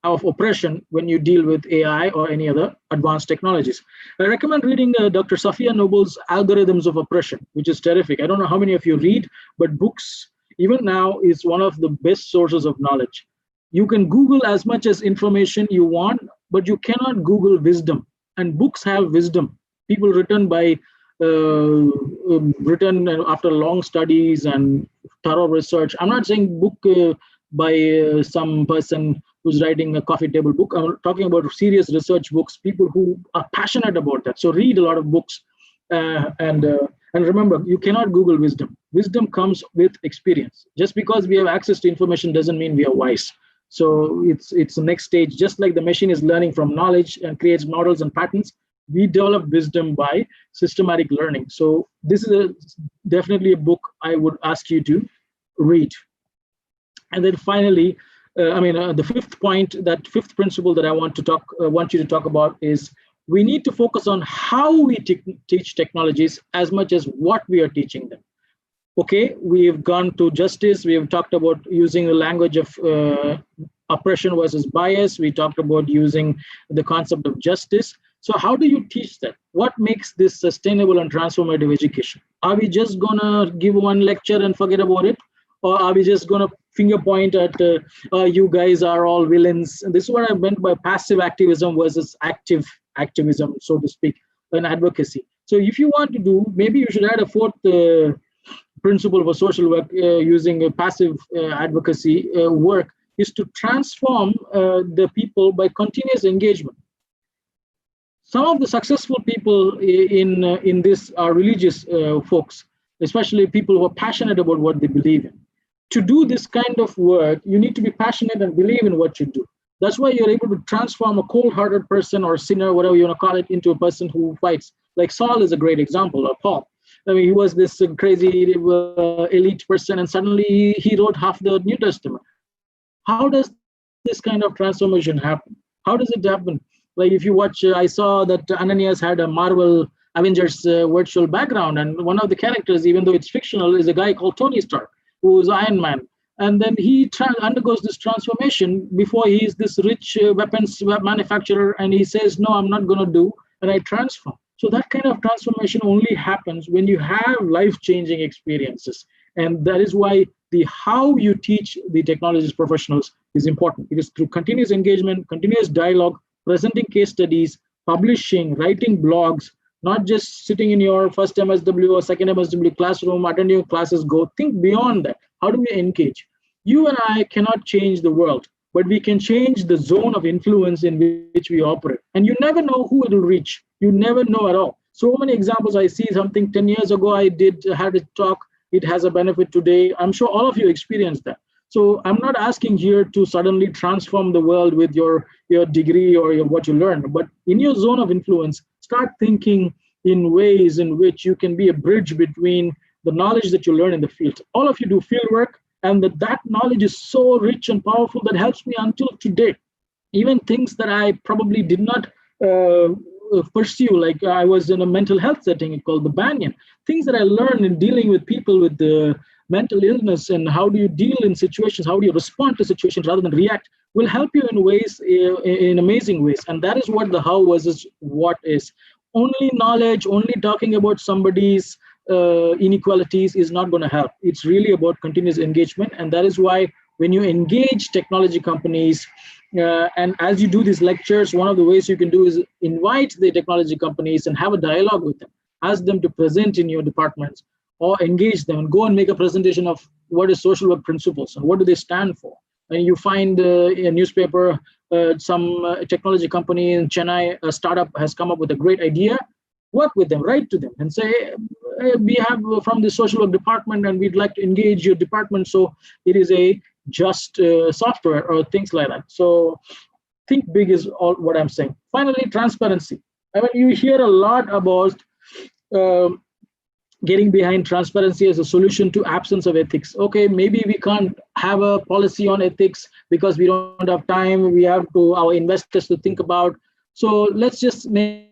[SPEAKER 2] of oppression when you deal with AI or any other advanced technologies. I recommend reading Dr. Safiya Noble's Algorithms of Oppression, which is terrific. I don't know how many of you read, but books, even now, is one of the best sources of knowledge. You can Google as much as information you want, but you cannot Google wisdom. And books have wisdom. People written after long studies and thorough research. I'm not saying book by some person who's writing a coffee table book. I'm talking about serious research books, people who are passionate about that. So read a lot of books, and remember, you cannot Google wisdom. Wisdom comes with experience. Just because we have access to information doesn't mean we are wise. So it's the next stage. Just like the machine is learning from knowledge and creates models and patterns, we develop wisdom by systematic learning. So this is definitely a book I would ask you to read. And then finally, the fifth point, that fifth principle that I want you to talk about is we need to focus on how we teach technologies as much as what we are teaching them. Okay, we've gone to justice. We have talked about using the language of oppression versus bias. We talked about using the concept of justice. So how do you teach that? What makes this sustainable and transformative education? Are we just gonna give one lecture and forget about it? Or are we just gonna finger point at you guys are all villains? And this is what I meant by passive activism versus active activism, so to speak, and advocacy. So if you want to do, maybe you should add a fourth principle for social work using a passive advocacy work, is to transform the people by continuous engagement. Some of the successful people in this are religious folks, especially people who are passionate about what they believe in. To do this kind of work, you need to be passionate and believe in what you do. That's why you're able to transform a cold-hearted person or sinner, whatever you want to call it, into a person who fights. Like Saul is a great example, or Paul. I mean, he was this crazy elite person, and suddenly he wrote half the New Testament. How does this kind of transformation happen? How does it happen? Like if you watch, I saw that Ananias had a Marvel Avengers virtual background, and one of the characters, even though it's fictional, is a guy called Tony Stark, who is Iron Man. And then he undergoes this transformation before he is this rich weapons manufacturer, and he says, no, I'm not going to do, and I transform. So that kind of transformation only happens when you have life-changing experiences. And that is why the how you teach the technologies professionals is important. It is through continuous engagement, continuous dialogue, presenting case studies, publishing, writing blogs, not just sitting in your first MSW or second MSW classroom, attending your classes, go. Think beyond that. How do we engage? You and I cannot change the world, but we can change the zone of influence in which we operate. And you never know who it will reach. You never know at all. So many examples. I see something 10 years ago I had a talk. It has a benefit today. I'm sure all of you experienced that. So I'm not asking here to suddenly transform the world with your degree or what you learned, but in your zone of influence, start thinking in ways in which you can be a bridge between the knowledge that you learn in the field. All of you do field work, and that knowledge is so rich and powerful that helps me until today. Even things that I probably did not pursue, like I was in a mental health setting called the Banyan. Things that I learned in dealing with people with the mental illness and how do you deal in situations, how do you respond to situations rather than react, will help you in ways, in amazing ways. And that is what the how versus what is. Only knowledge, only talking about somebody's inequalities is not going to help. It's really about continuous engagement. And that is why when you engage technology companies, and as you do these lectures, one of the ways you can do is invite the technology companies and have a dialogue with them. Ask them to present in your departments or engage them and go and make a presentation of what is social work principles and what do they stand for. And you find a newspaper some technology company in Chennai, a startup has come up with a great idea, work with them, write to them and say, we have from the social work department and we'd like to engage your department so it is a just software or things like that. So think big is all what I'm saying. Finally, transparency. I mean, you hear a lot about getting behind transparency as a solution to absence of ethics. Okay, maybe we can't have a policy on ethics because we don't have time. We have to our investors to think about. So let's just make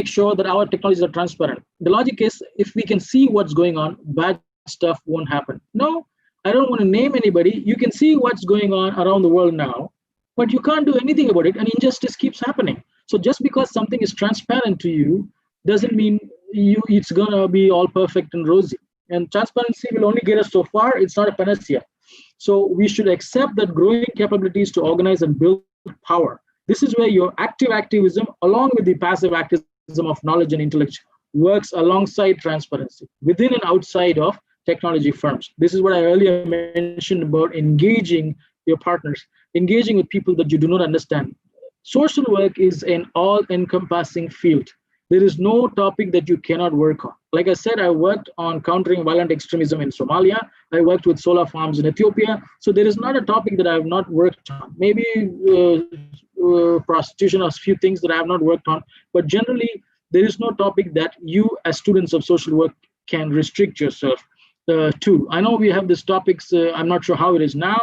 [SPEAKER 2] sure that our technologies are transparent. The logic is, if we can see what's going on, bad stuff won't happen. No, I don't want to name anybody. You can see what's going on around the world now, but you can't do anything about it, and injustice keeps happening. So just because something is transparent to you doesn't mean it's gonna be all perfect and rosy. And transparency will only get us so far. It's not a panacea. So we should accept that growing capabilities to organize and build power. This is where your active activism, along with the passive activism of knowledge and intellect, works alongside transparency within and outside of technology firms. This is what I earlier mentioned about engaging your partners, engaging with people that you do not understand. Social work is an all-encompassing field. There is no topic that you cannot work on. Like I said, I worked on countering violent extremism in Somalia. I worked with solar farms in Ethiopia. So there is not a topic that I have not worked on. Maybe prostitution or a few things that I have not worked on. But generally, there is no topic that you as students of social work can restrict yourself to. I know we have these topics. I'm not sure how it is now.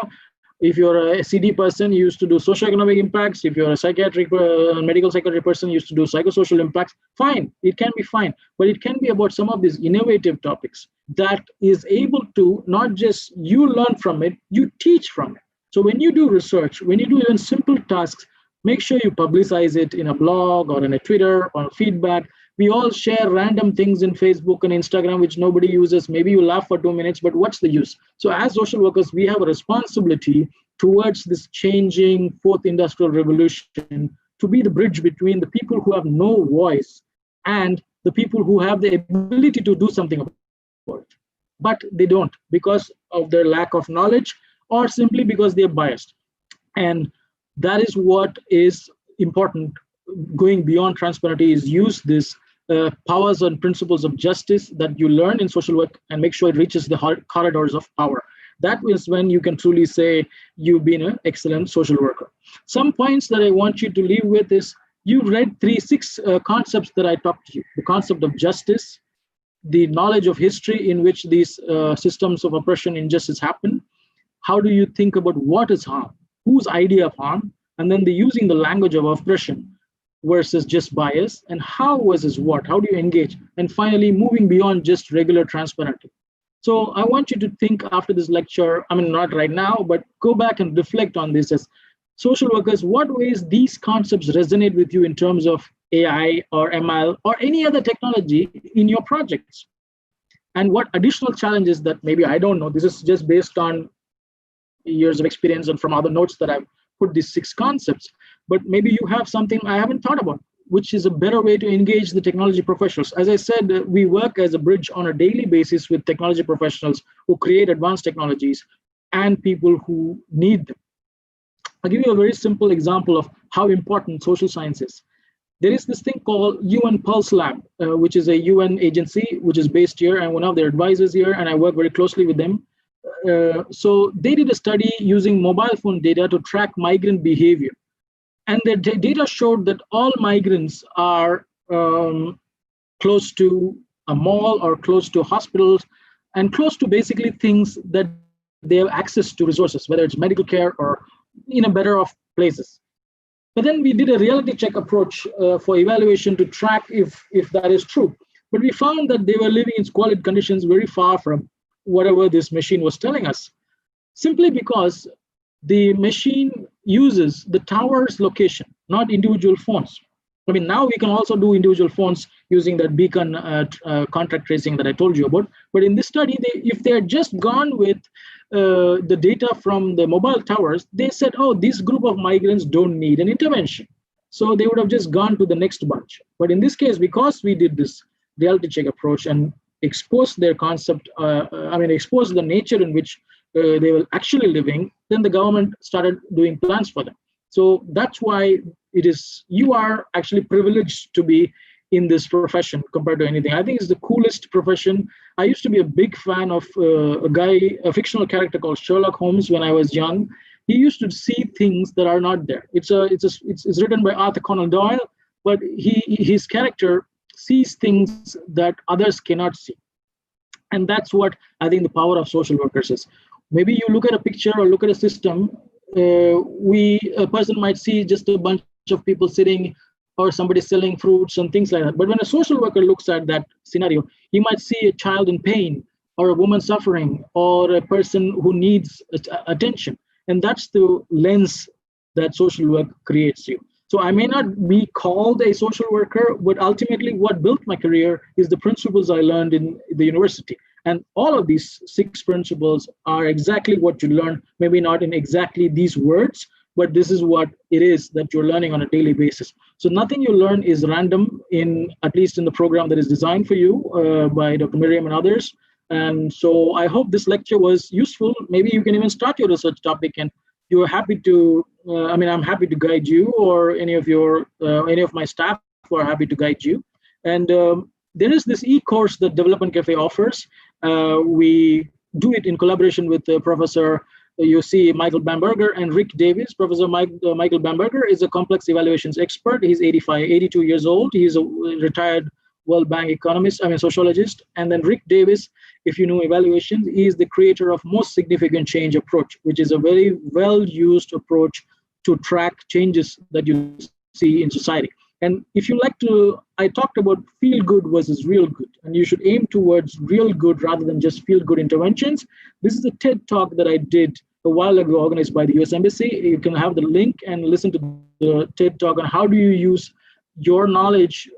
[SPEAKER 2] If you're a CD person, you used to do socioeconomic impacts. If you're a psychiatric, medical psychiatry person, you used to do psychosocial impacts. Fine, it can be fine. But it can be about some of these innovative topics that is able to not just you learn from it, you teach from it. So when you do research, when you do even simple tasks, make sure you publicize it in a blog or in a Twitter or feedback. We all share random things in Facebook and Instagram, which nobody uses. Maybe you laugh for 2 minutes, but what's the use? So as social workers, we have a responsibility towards this changing fourth industrial revolution to be the bridge between the people who have no voice and the people who have the ability to do something about it. But they don't because of their lack of knowledge or simply because they're biased. And that is what is important. Going beyond transparency is use this powers and principles of justice that you learn in social work and make sure it reaches the corridors of power. That is when you can truly say you've been an excellent social worker. Some points that I want you to leave with is, you read six concepts that I talked to you. The concept of justice, the knowledge of history in which these systems of oppression, injustice happen. How do you think about what is harm? Whose idea of harm? And then using the language of oppression versus just bias, and how versus what, how do you engage? And finally, moving beyond just regular transparency. So I want you to think after this lecture, I mean, not right now, but go back and reflect on this as social workers, what ways these concepts resonate with you in terms of AI or ML or any other technology in your projects? And what additional challenges that maybe I don't know, this is just based on years of experience and from other notes that I've put these 6 concepts, but maybe you have something I haven't thought about, which is a better way to engage the technology professionals. As I said, we work as a bridge on a daily basis with technology professionals who create advanced technologies and people who need them. I'll give you a very simple example of how important social science is. There is this thing called UN Pulse Lab, which is a UN agency, which is based here. I'm one of their advisors here, and I work very closely with them. So they did a study using mobile phone data to track migrant behavior. And the data showed that all migrants are close to a mall or close to hospitals and close to basically things that they have access to resources, whether it's medical care or in a better off places. But then we did a reality check approach for evaluation to track if that is true. But we found that they were living in squalid conditions very far from whatever this machine was telling us, simply because the machine uses the tower's location, not individual phones. I mean, now we can also do individual phones using that beacon contract tracing that I told you about. But in this study, if they had just gone with the data from the mobile towers, they said, oh, this group of migrants don't need an intervention. So they would have just gone to the next bunch. But in this case, because we did this reality check approach and exposed their concept, exposed the nature in which they were actually living, then the government started doing plans for them. So that's why you are actually privileged to be in this profession compared to anything. I think it's the coolest profession. I used to be a big fan of a fictional character called Sherlock Holmes when I was young. He used to see things that are not there. It's written by Arthur Conan Doyle, but his character sees things that others cannot see. And that's what I think the power of social workers is. Maybe you look at a picture or look at a system, a person might see just a bunch of people sitting or somebody selling fruits and things like that. But when a social worker looks at that scenario, he might see a child in pain or a woman suffering or a person who needs attention. And that's the lens that social work creates you. So I may not be called a social worker, but ultimately what built my career is the principles I learned in the university. And all of these 6 principles are exactly what you learn, maybe not in exactly these words, but this is what it is that you're learning on a daily basis. So nothing you learn is random, at least in the program that is designed for you by Dr. Miriam and others. And so I hope this lecture was useful. Maybe you can even start your research topic, and you're happy to, I'm happy to guide you, or any of my staff who are happy to guide you. And there is this e-course that Development Cafe offers. We do it in collaboration with Professor Michael Bamberger and Rick Davis. Professor Michael Bamberger is a complex evaluations expert. He's 82 years old. He's a retired World Bank economist, sociologist. And then Rick Davis, if you know evaluations, he is the creator of Most Significant Change approach, which is a very well-used approach to track changes that you see in society. And if you like to, I talked about feel good versus real good, and you should aim towards real good rather than just feel good interventions. This is a TED talk that I did a while ago, organized by the US Embassy. You can have the link and listen to the TED talk on how do you use your knowledge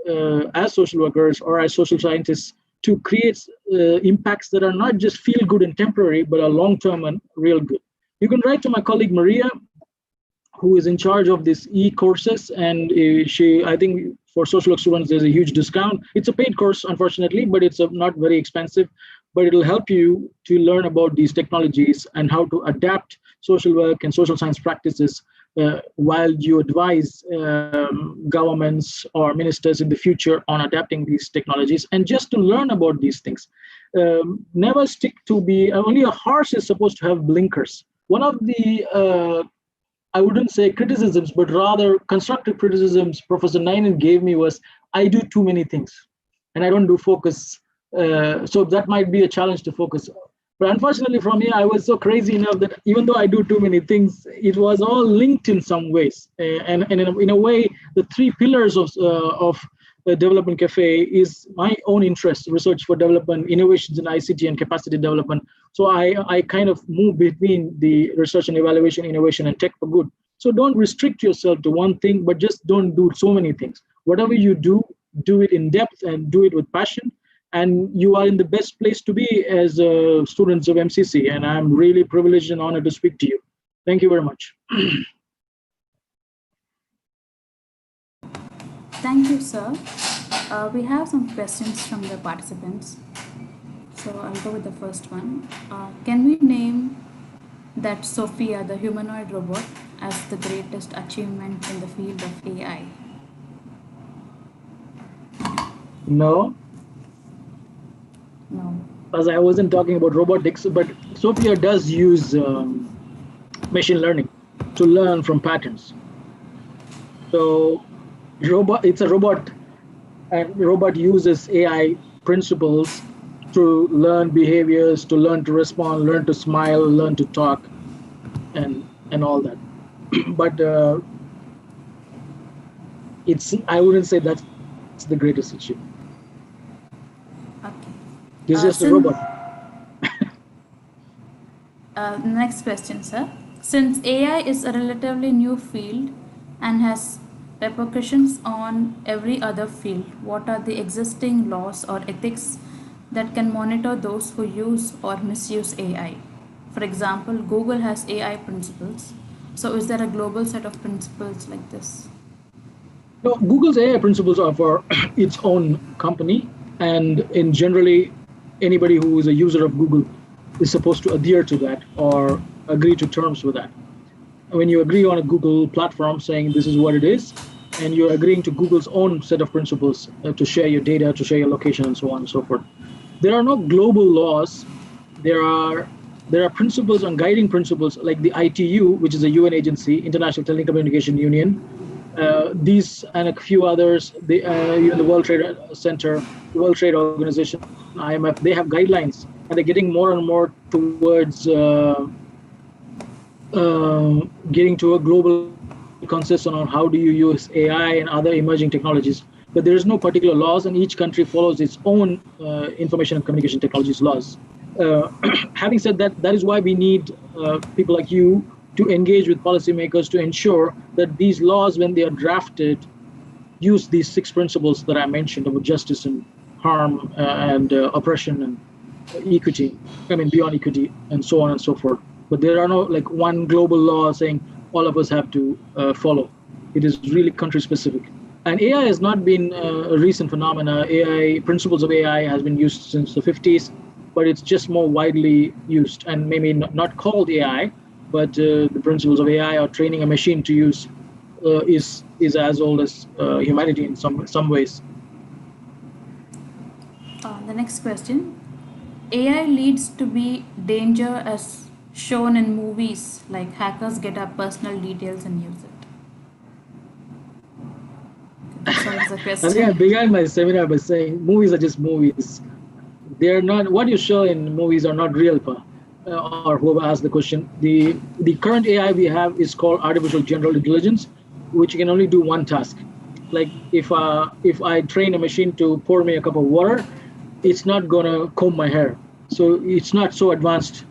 [SPEAKER 2] as social workers or as social scientists to create impacts that are not just feel good and temporary, but are long-term and real good. You can write to my colleague Maria, who is in charge of these e-courses, and I think for social work students, there's a huge discount. It's a paid course, unfortunately, but it's not very expensive, but it'll help you to learn about these technologies and how to adapt social work and social science practices while you advise governments or ministers in the future on adapting these technologies. And just to learn about these things, never stick to only a horse is supposed to have blinkers. One of the I wouldn't say criticisms, but rather constructive criticisms Professor Nainen gave me was, I do too many things and I don't do focus. So that might be a challenge to focus. But unfortunately for me, I was so crazy enough that even though I do too many things, it was all linked in some ways. And in a way, the 3 pillars of Development Cafe is my own interest: research for development, innovations in ICT, and capacity development. So I kind of move between the research and evaluation, innovation, and tech for good. So don't restrict yourself to one thing, but just don't do so many things. Whatever you do, do it in depth and do it with passion. And you are in the best place to be as students of MCC. And I'm really privileged and honored to speak to you. Thank you very much.
[SPEAKER 1] Thank you, sir. We have some questions from the participants. So I'll go with the first one. Can we name that Sophia, the humanoid robot, as the greatest achievement in the field of AI?
[SPEAKER 2] No.
[SPEAKER 1] No.
[SPEAKER 2] As I wasn't talking about robotics, but Sophia does use machine learning to learn from patterns. So it's a robot, and robot uses AI principles to learn behaviors, to learn to respond, learn to smile, learn to talk, and all that. But I wouldn't say that's the greatest achievement.
[SPEAKER 1] Okay.
[SPEAKER 2] It's just a robot.
[SPEAKER 1] Next question, sir. Since AI is a relatively new field and has repercussions on every other field, what are the existing laws or ethics that can monitor those who use or misuse AI? For example, Google has AI principles. So is there a global set of principles like this?
[SPEAKER 2] No, Google's AI principles are for its own company, and in generally, anybody who is a user of Google is supposed to adhere to that or agree to terms with that. when you agree on a Google platform saying this is what it is, and you're agreeing to Google's own set of principles to share your data, to share your location, and so on and so forth. There are no global laws. There are principles and guiding principles like the ITU, which is a UN agency, International Telecommunication Union. These and a few others, even the World Trade Center, the World Trade Organization, IMF, they have guidelines, and they're getting more and more towards getting to a global consensus on how do you use AI and other emerging technologies. But there is no particular laws, and each country follows its own information and communication technologies laws. Having said that, that is why we need people like you to engage with policymakers to ensure that these laws, when they are drafted, use these 6 principles that I mentioned about justice and harm and oppression and equity, beyond equity, and so on and so forth. But there are no like one global law saying all of us have to follow. It is really country specific. And AI has not been a recent phenomena. AI, principles of AI has been used since the 50s, but it's just more widely used, and maybe not called AI, but the principles of AI or training a machine to use is as old as humanity in some ways.
[SPEAKER 1] The next question. AI leads to be danger as shown in movies, like hackers get our personal details and use it. That solves the
[SPEAKER 2] I
[SPEAKER 1] question.
[SPEAKER 2] think I began my seminar by saying movies are just movies. They're not, what you show in movies are not real, or whoever asked the question. The current AI we have is called artificial general intelligence, which can only do one task. Like if I train a machine to pour me a cup of water, it's not gonna comb my hair. So it's not so advanced.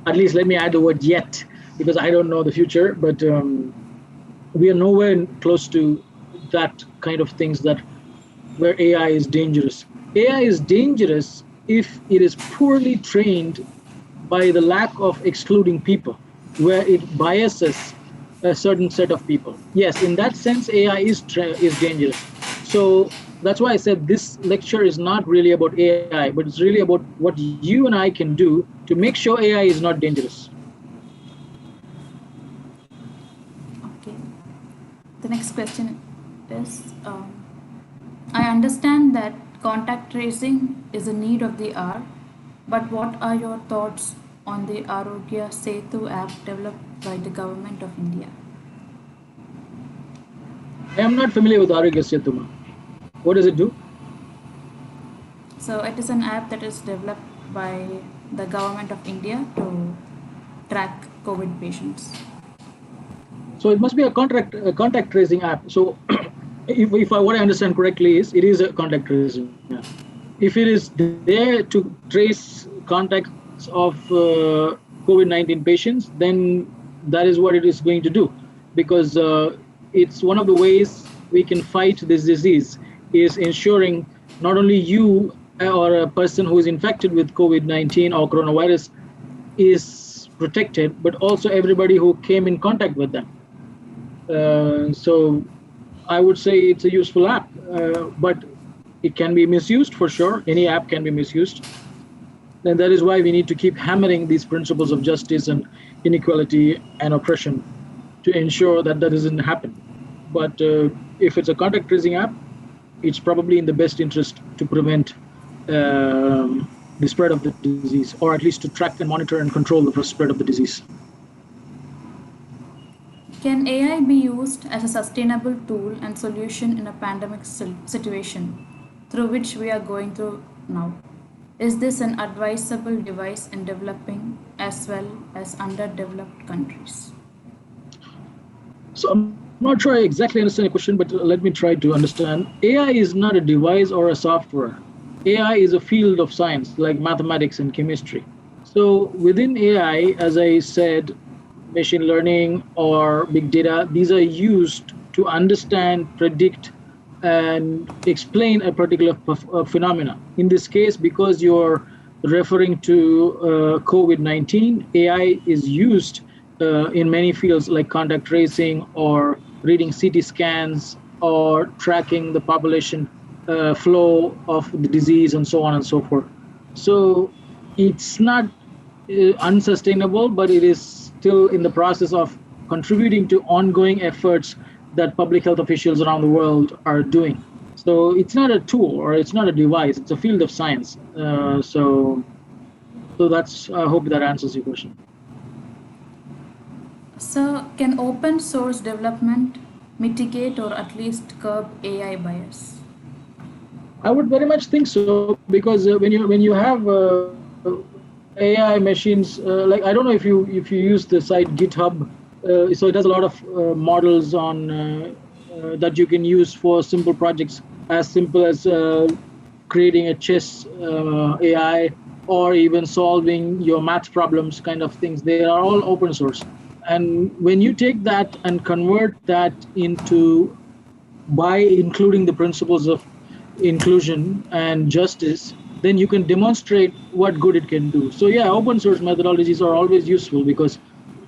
[SPEAKER 2] At least let me add the word yet, because I don't know the future, but we are nowhere close to that kind of things that where AI is dangerous. AI is dangerous if it is poorly trained by the lack of excluding people, where it biases a certain set of people. Yes, in that sense, AI is dangerous. So that's why I said this lecture is not really about AI, but it's really about what you and I can do to make sure AI is not dangerous.
[SPEAKER 1] Okay. The next question is I understand that contact tracing is a need of the hour, but what are your thoughts on the Arogya Setu app developed by the government of India?
[SPEAKER 2] I am not familiar with Arogya Setu. What does it do?
[SPEAKER 1] So it is an app that is developed by the government of India to track COVID patients.
[SPEAKER 2] So it must be a contact tracing app. So if what I understand correctly is it is a contact tracing app. If it is there to trace contacts of COVID-19 patients, then that is what it is going to do, because it's one of the ways we can fight this disease is ensuring not only you or a person who is infected with COVID-19 or coronavirus is protected, but also everybody who came in contact with them. So I would say it's a useful app, but it can be misused for sure. Any app can be misused. And that is why we need to keep hammering these principles of justice and inequality and oppression to ensure that that doesn't happen. But if it's a contact tracing app, it's probably in the best interest to prevent the spread of the disease, or at least to track and monitor and control the spread of the disease.
[SPEAKER 1] Can AI be used as a sustainable tool and solution in a pandemic situation through which we are going through now? Is this an advisable device in developing as well as underdeveloped countries?
[SPEAKER 2] So I'm not sure I exactly understand the question, but let me try to understand. AI is not a device or a software. AI is a field of science like mathematics and chemistry. So within AI, as I said, machine learning or big data, these are used to understand, predict, and explain a particular phenomena. In this case, because you're referring to COVID-19, AI is used in many fields like contact tracing or reading CT scans or tracking the population flow of the disease and so on and so forth. So it's not unsustainable, but it is still in the process of contributing to ongoing efforts that public health officials around the world are doing. So it's not a tool or it's not a device, it's a field of science. So that's, I hope that answers your question.
[SPEAKER 1] So, can open source development mitigate or at least curb AI bias?
[SPEAKER 2] I would very much think so, because when you have AI machines, like, I don't know if you use the site GitHub, so it has a lot of models on that you can use for simple projects, as simple as creating a chess AI, or even solving your math problems, kind of things. They are all open source. And when you take that and convert that into, by including the principles of inclusion and justice, then you can demonstrate what good it can do. So yeah, open source methodologies are always useful, because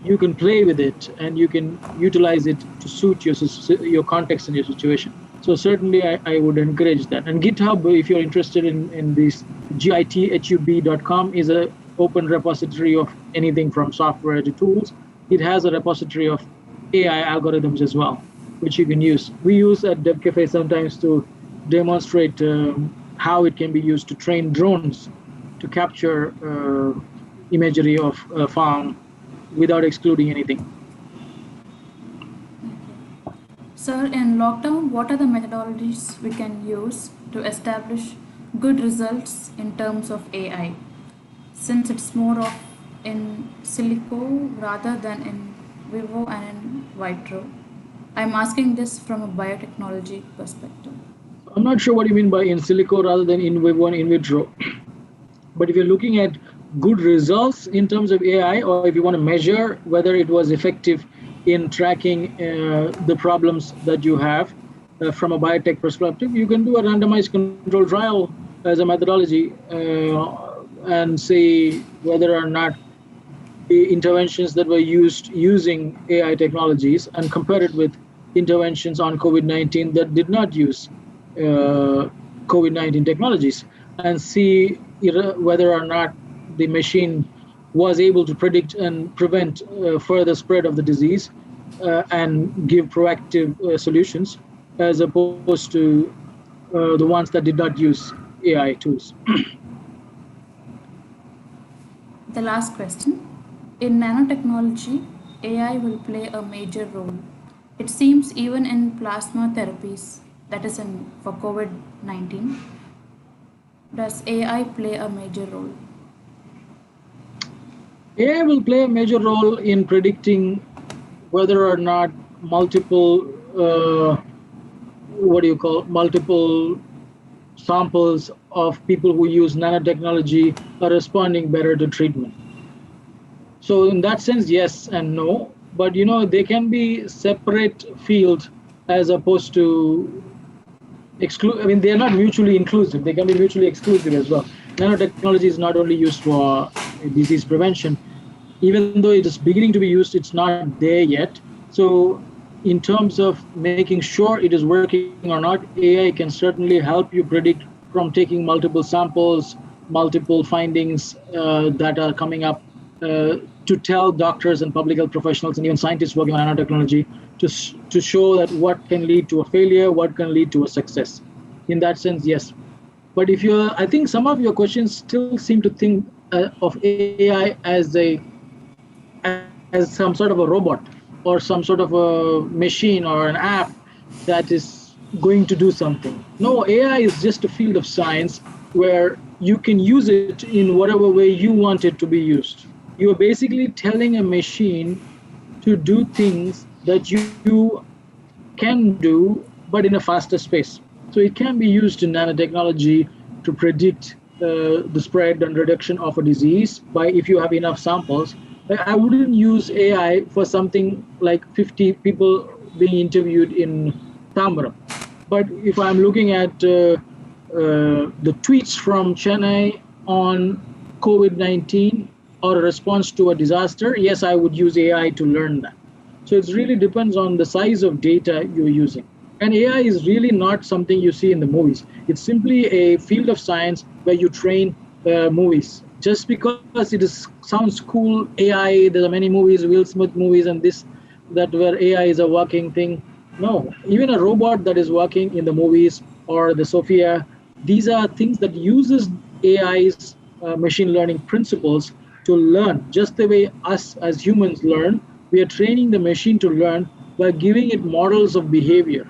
[SPEAKER 2] you can play with it and you can utilize it to suit your context and your situation. So certainly I would encourage that. And GitHub, if you're interested in this, github.com is an open repository of anything from software to tools. It has a repository of AI algorithms as well, which you can use. We use at DevCafe sometimes to demonstrate how it can be used to train drones to capture imagery of a farm without excluding anything.
[SPEAKER 1] Sir, in lockdown, what are the methodologies we can use to establish good results in terms of AI? Since it's more of in silico rather than in vivo and in vitro. I'm asking this from a biotechnology perspective.
[SPEAKER 2] I'm not sure what you mean by in silico rather than in vivo and in vitro. But if you're looking at good results in terms of AI, or if you want to measure whether it was effective in tracking the problems that you have from a biotech perspective, you can do a randomized control trial as a methodology and see whether or not the interventions that were used using AI technologies, and compare it with interventions on COVID-19 that did not use COVID-19 technologies, and see whether or not the machine was able to predict and prevent further spread of the disease and give proactive solutions, as opposed to the ones that did not use AI tools.
[SPEAKER 1] The last question. In nanotechnology, AI will play a major role. It seems even in plasma therapies, that is for COVID-19, does AI play a major role?
[SPEAKER 2] AI will play a major role in predicting whether or not multiple multiple samples of people who use nanotechnology are responding better to treatment. So in that sense, yes and no, but they can be separate fields, as opposed to exclude. I mean, they are not mutually inclusive. They can be mutually exclusive as well. Nanotechnology is not only used for disease prevention. Even though it is beginning to be used, it's not there yet. So in terms of making sure it is working or not, AI can certainly help you predict from taking multiple samples, multiple findings that are coming up, to tell doctors and public health professionals and even scientists working on nanotechnology to show that what can lead to a failure, what can lead to a success. In that sense, yes. But I think some of your questions still seem to think of AI as some sort of a robot, or some sort of a machine or an app that is going to do something. No, AI is just a field of science where you can use it in whatever way you want it to be used. You are basically telling a machine to do things that you can do, but in a faster space. So it can be used in nanotechnology to predict the spread and reduction of a disease by, if you have enough samples. I wouldn't use AI for something like 50 people being interviewed in Tamra. But if I'm looking at the tweets from Chennai on COVID-19 or a response to a disaster, yes, I would use AI to learn that. So it really depends on the size of data you're using. And AI is really not something you see in the movies. It's simply a field of science where you train movies. Just because it sounds cool, AI, there are many movies, Will Smith movies and this, that where AI is a working thing. No, even a robot that is working in the movies or the Sophia, these are things that uses AI's machine learning principles to learn. Just the way us as humans learn, we are training the machine to learn by giving it models of behavior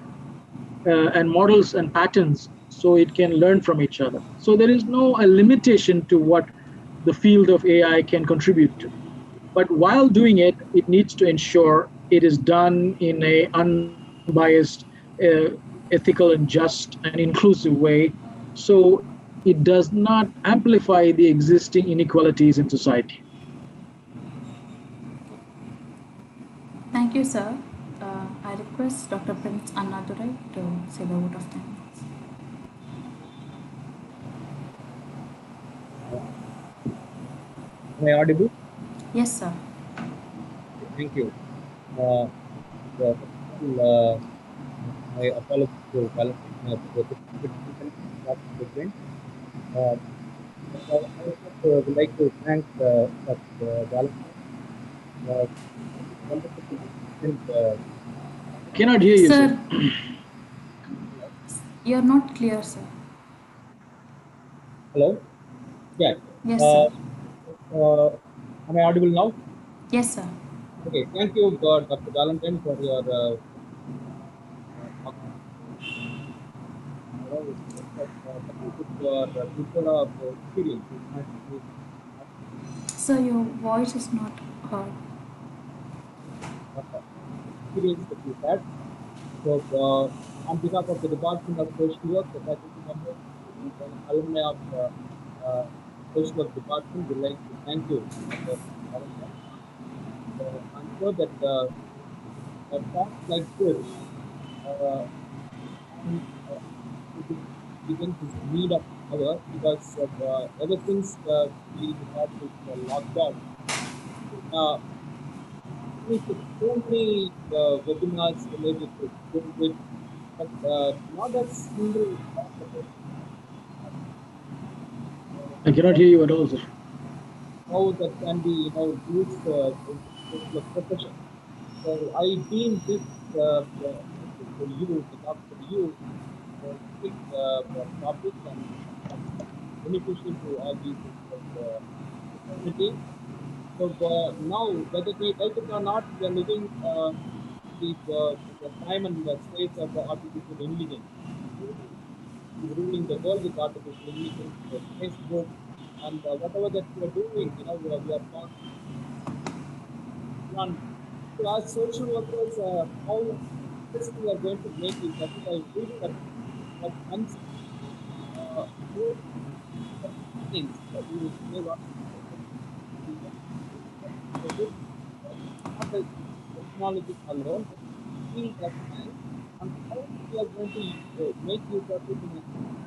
[SPEAKER 2] and models and patterns so it can learn from each other. So there is no a limitation to what the field of AI can contribute to. But while doing it, it needs to ensure it is done in a unbiased, ethical and just and inclusive way, so it does not amplify the existing inequalities in society.
[SPEAKER 1] Thank you, sir. I request Dr. Prince Annadurai to say the vote of thanks.
[SPEAKER 3] Am I audible?
[SPEAKER 1] Yes, sir.
[SPEAKER 3] Thank you. First of all, my apologies to Valentine for the technical event. Uh, but I also would like to thank Dr. Valentine for this wonderful event.
[SPEAKER 2] I cannot hear you, sir.
[SPEAKER 1] Sir, you're not clear, sir.
[SPEAKER 3] Hello? Yeah.
[SPEAKER 1] Yes,
[SPEAKER 3] Uh,
[SPEAKER 1] sir.
[SPEAKER 3] am I audible now?
[SPEAKER 1] Yes, sir.
[SPEAKER 3] Okay. Thank you, Dr. Valentine, for your talk. Coming with your plethora of experience.
[SPEAKER 1] Sir, your voice is not heard.
[SPEAKER 3] Experience that you had. So, on behalf of the Department of Social Work, the faculty members, and alumni of uh, Social Work Department, would like to thank you, Dr. Valentine. I'm sure that talks like this uh, and, begins this need of hour because ever since we had this lockdown, uh, we took so many webinars related to COVID, but not a single talk about
[SPEAKER 2] I cannot hear you at all, sir.
[SPEAKER 3] how that can be, used in the profession. So I deem this message for you, to talk for you, big topic and beneficial to all these community. So now, whether we like it or not, we are living the time and the space of the artificial intelligence. Is ruling the world with artificial intelligence, Facebook, and whatever that we are doing, we are on. So as social workers, how successful we are going to make it? That is, I read that once more things you say what this not the technology alone, but field of science, and how we are going to make use of it in a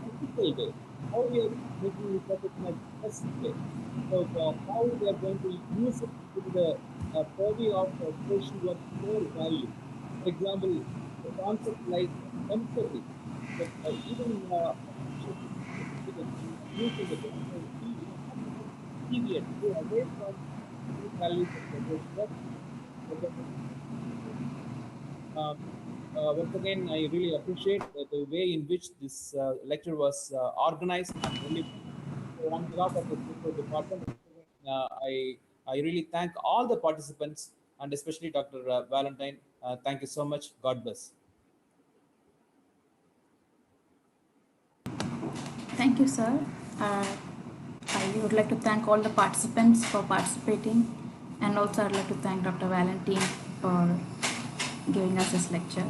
[SPEAKER 3] ethical way, how we are making use of it in a best way. So how we are going to use it in the purview of social work core value. For example, the concept like empathy, that even artificial intelligence using it, we have to deviate, go away from core values of the social work. Once again, I really appreciate the way in which this lecture was organized and delivered. So on behalf of the social department, I really thank all the participants and especially Dr. Valentine. Thank you so much. God bless.
[SPEAKER 1] Thank you, sir. Uh, I would like to thank all the participants for participating, and also I'd like to thank Dr. Valentine for giving us this lecture.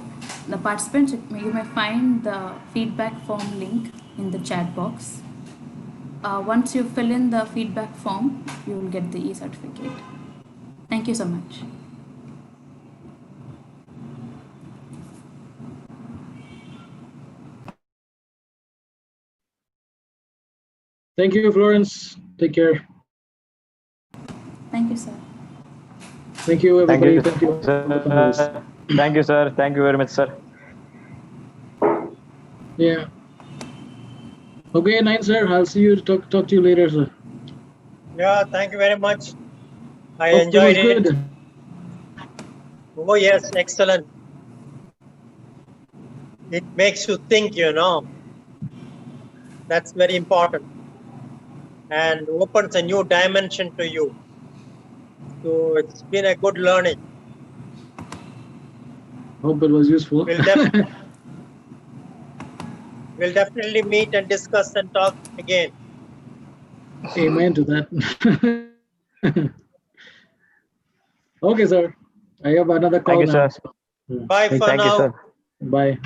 [SPEAKER 1] The participants, you may find the feedback form link in the chat box. Once you fill in the feedback form, you will get the e-certificate. Thank you so much.
[SPEAKER 2] Thank you, Florence. Take care.
[SPEAKER 1] Thank you, sir.
[SPEAKER 2] Thank you,
[SPEAKER 4] Thank
[SPEAKER 2] everybody.
[SPEAKER 4] you,
[SPEAKER 2] Thank you, all the
[SPEAKER 4] sir.
[SPEAKER 2] panelists.
[SPEAKER 4] Thank you, sir. Thank you very much, sir.
[SPEAKER 2] Yeah. Okay, Nine, sir. I'll see you. Talk to you later, sir.
[SPEAKER 5] Yeah, thank you very much. I
[SPEAKER 2] Oh, it was
[SPEAKER 5] enjoyed it.
[SPEAKER 2] good.
[SPEAKER 5] Oh, yes, excellent. It makes you think, That's very important and opens a new dimension to you. So it's been a good learning.
[SPEAKER 2] Hope it was useful.
[SPEAKER 5] We'll definitely meet and discuss and talk again.
[SPEAKER 2] Amen to that. Okay, sir. I have another call
[SPEAKER 4] Thank you,
[SPEAKER 2] now.
[SPEAKER 4] sir.
[SPEAKER 5] Bye for
[SPEAKER 4] Thank you,
[SPEAKER 5] now.
[SPEAKER 4] sir.
[SPEAKER 2] Bye.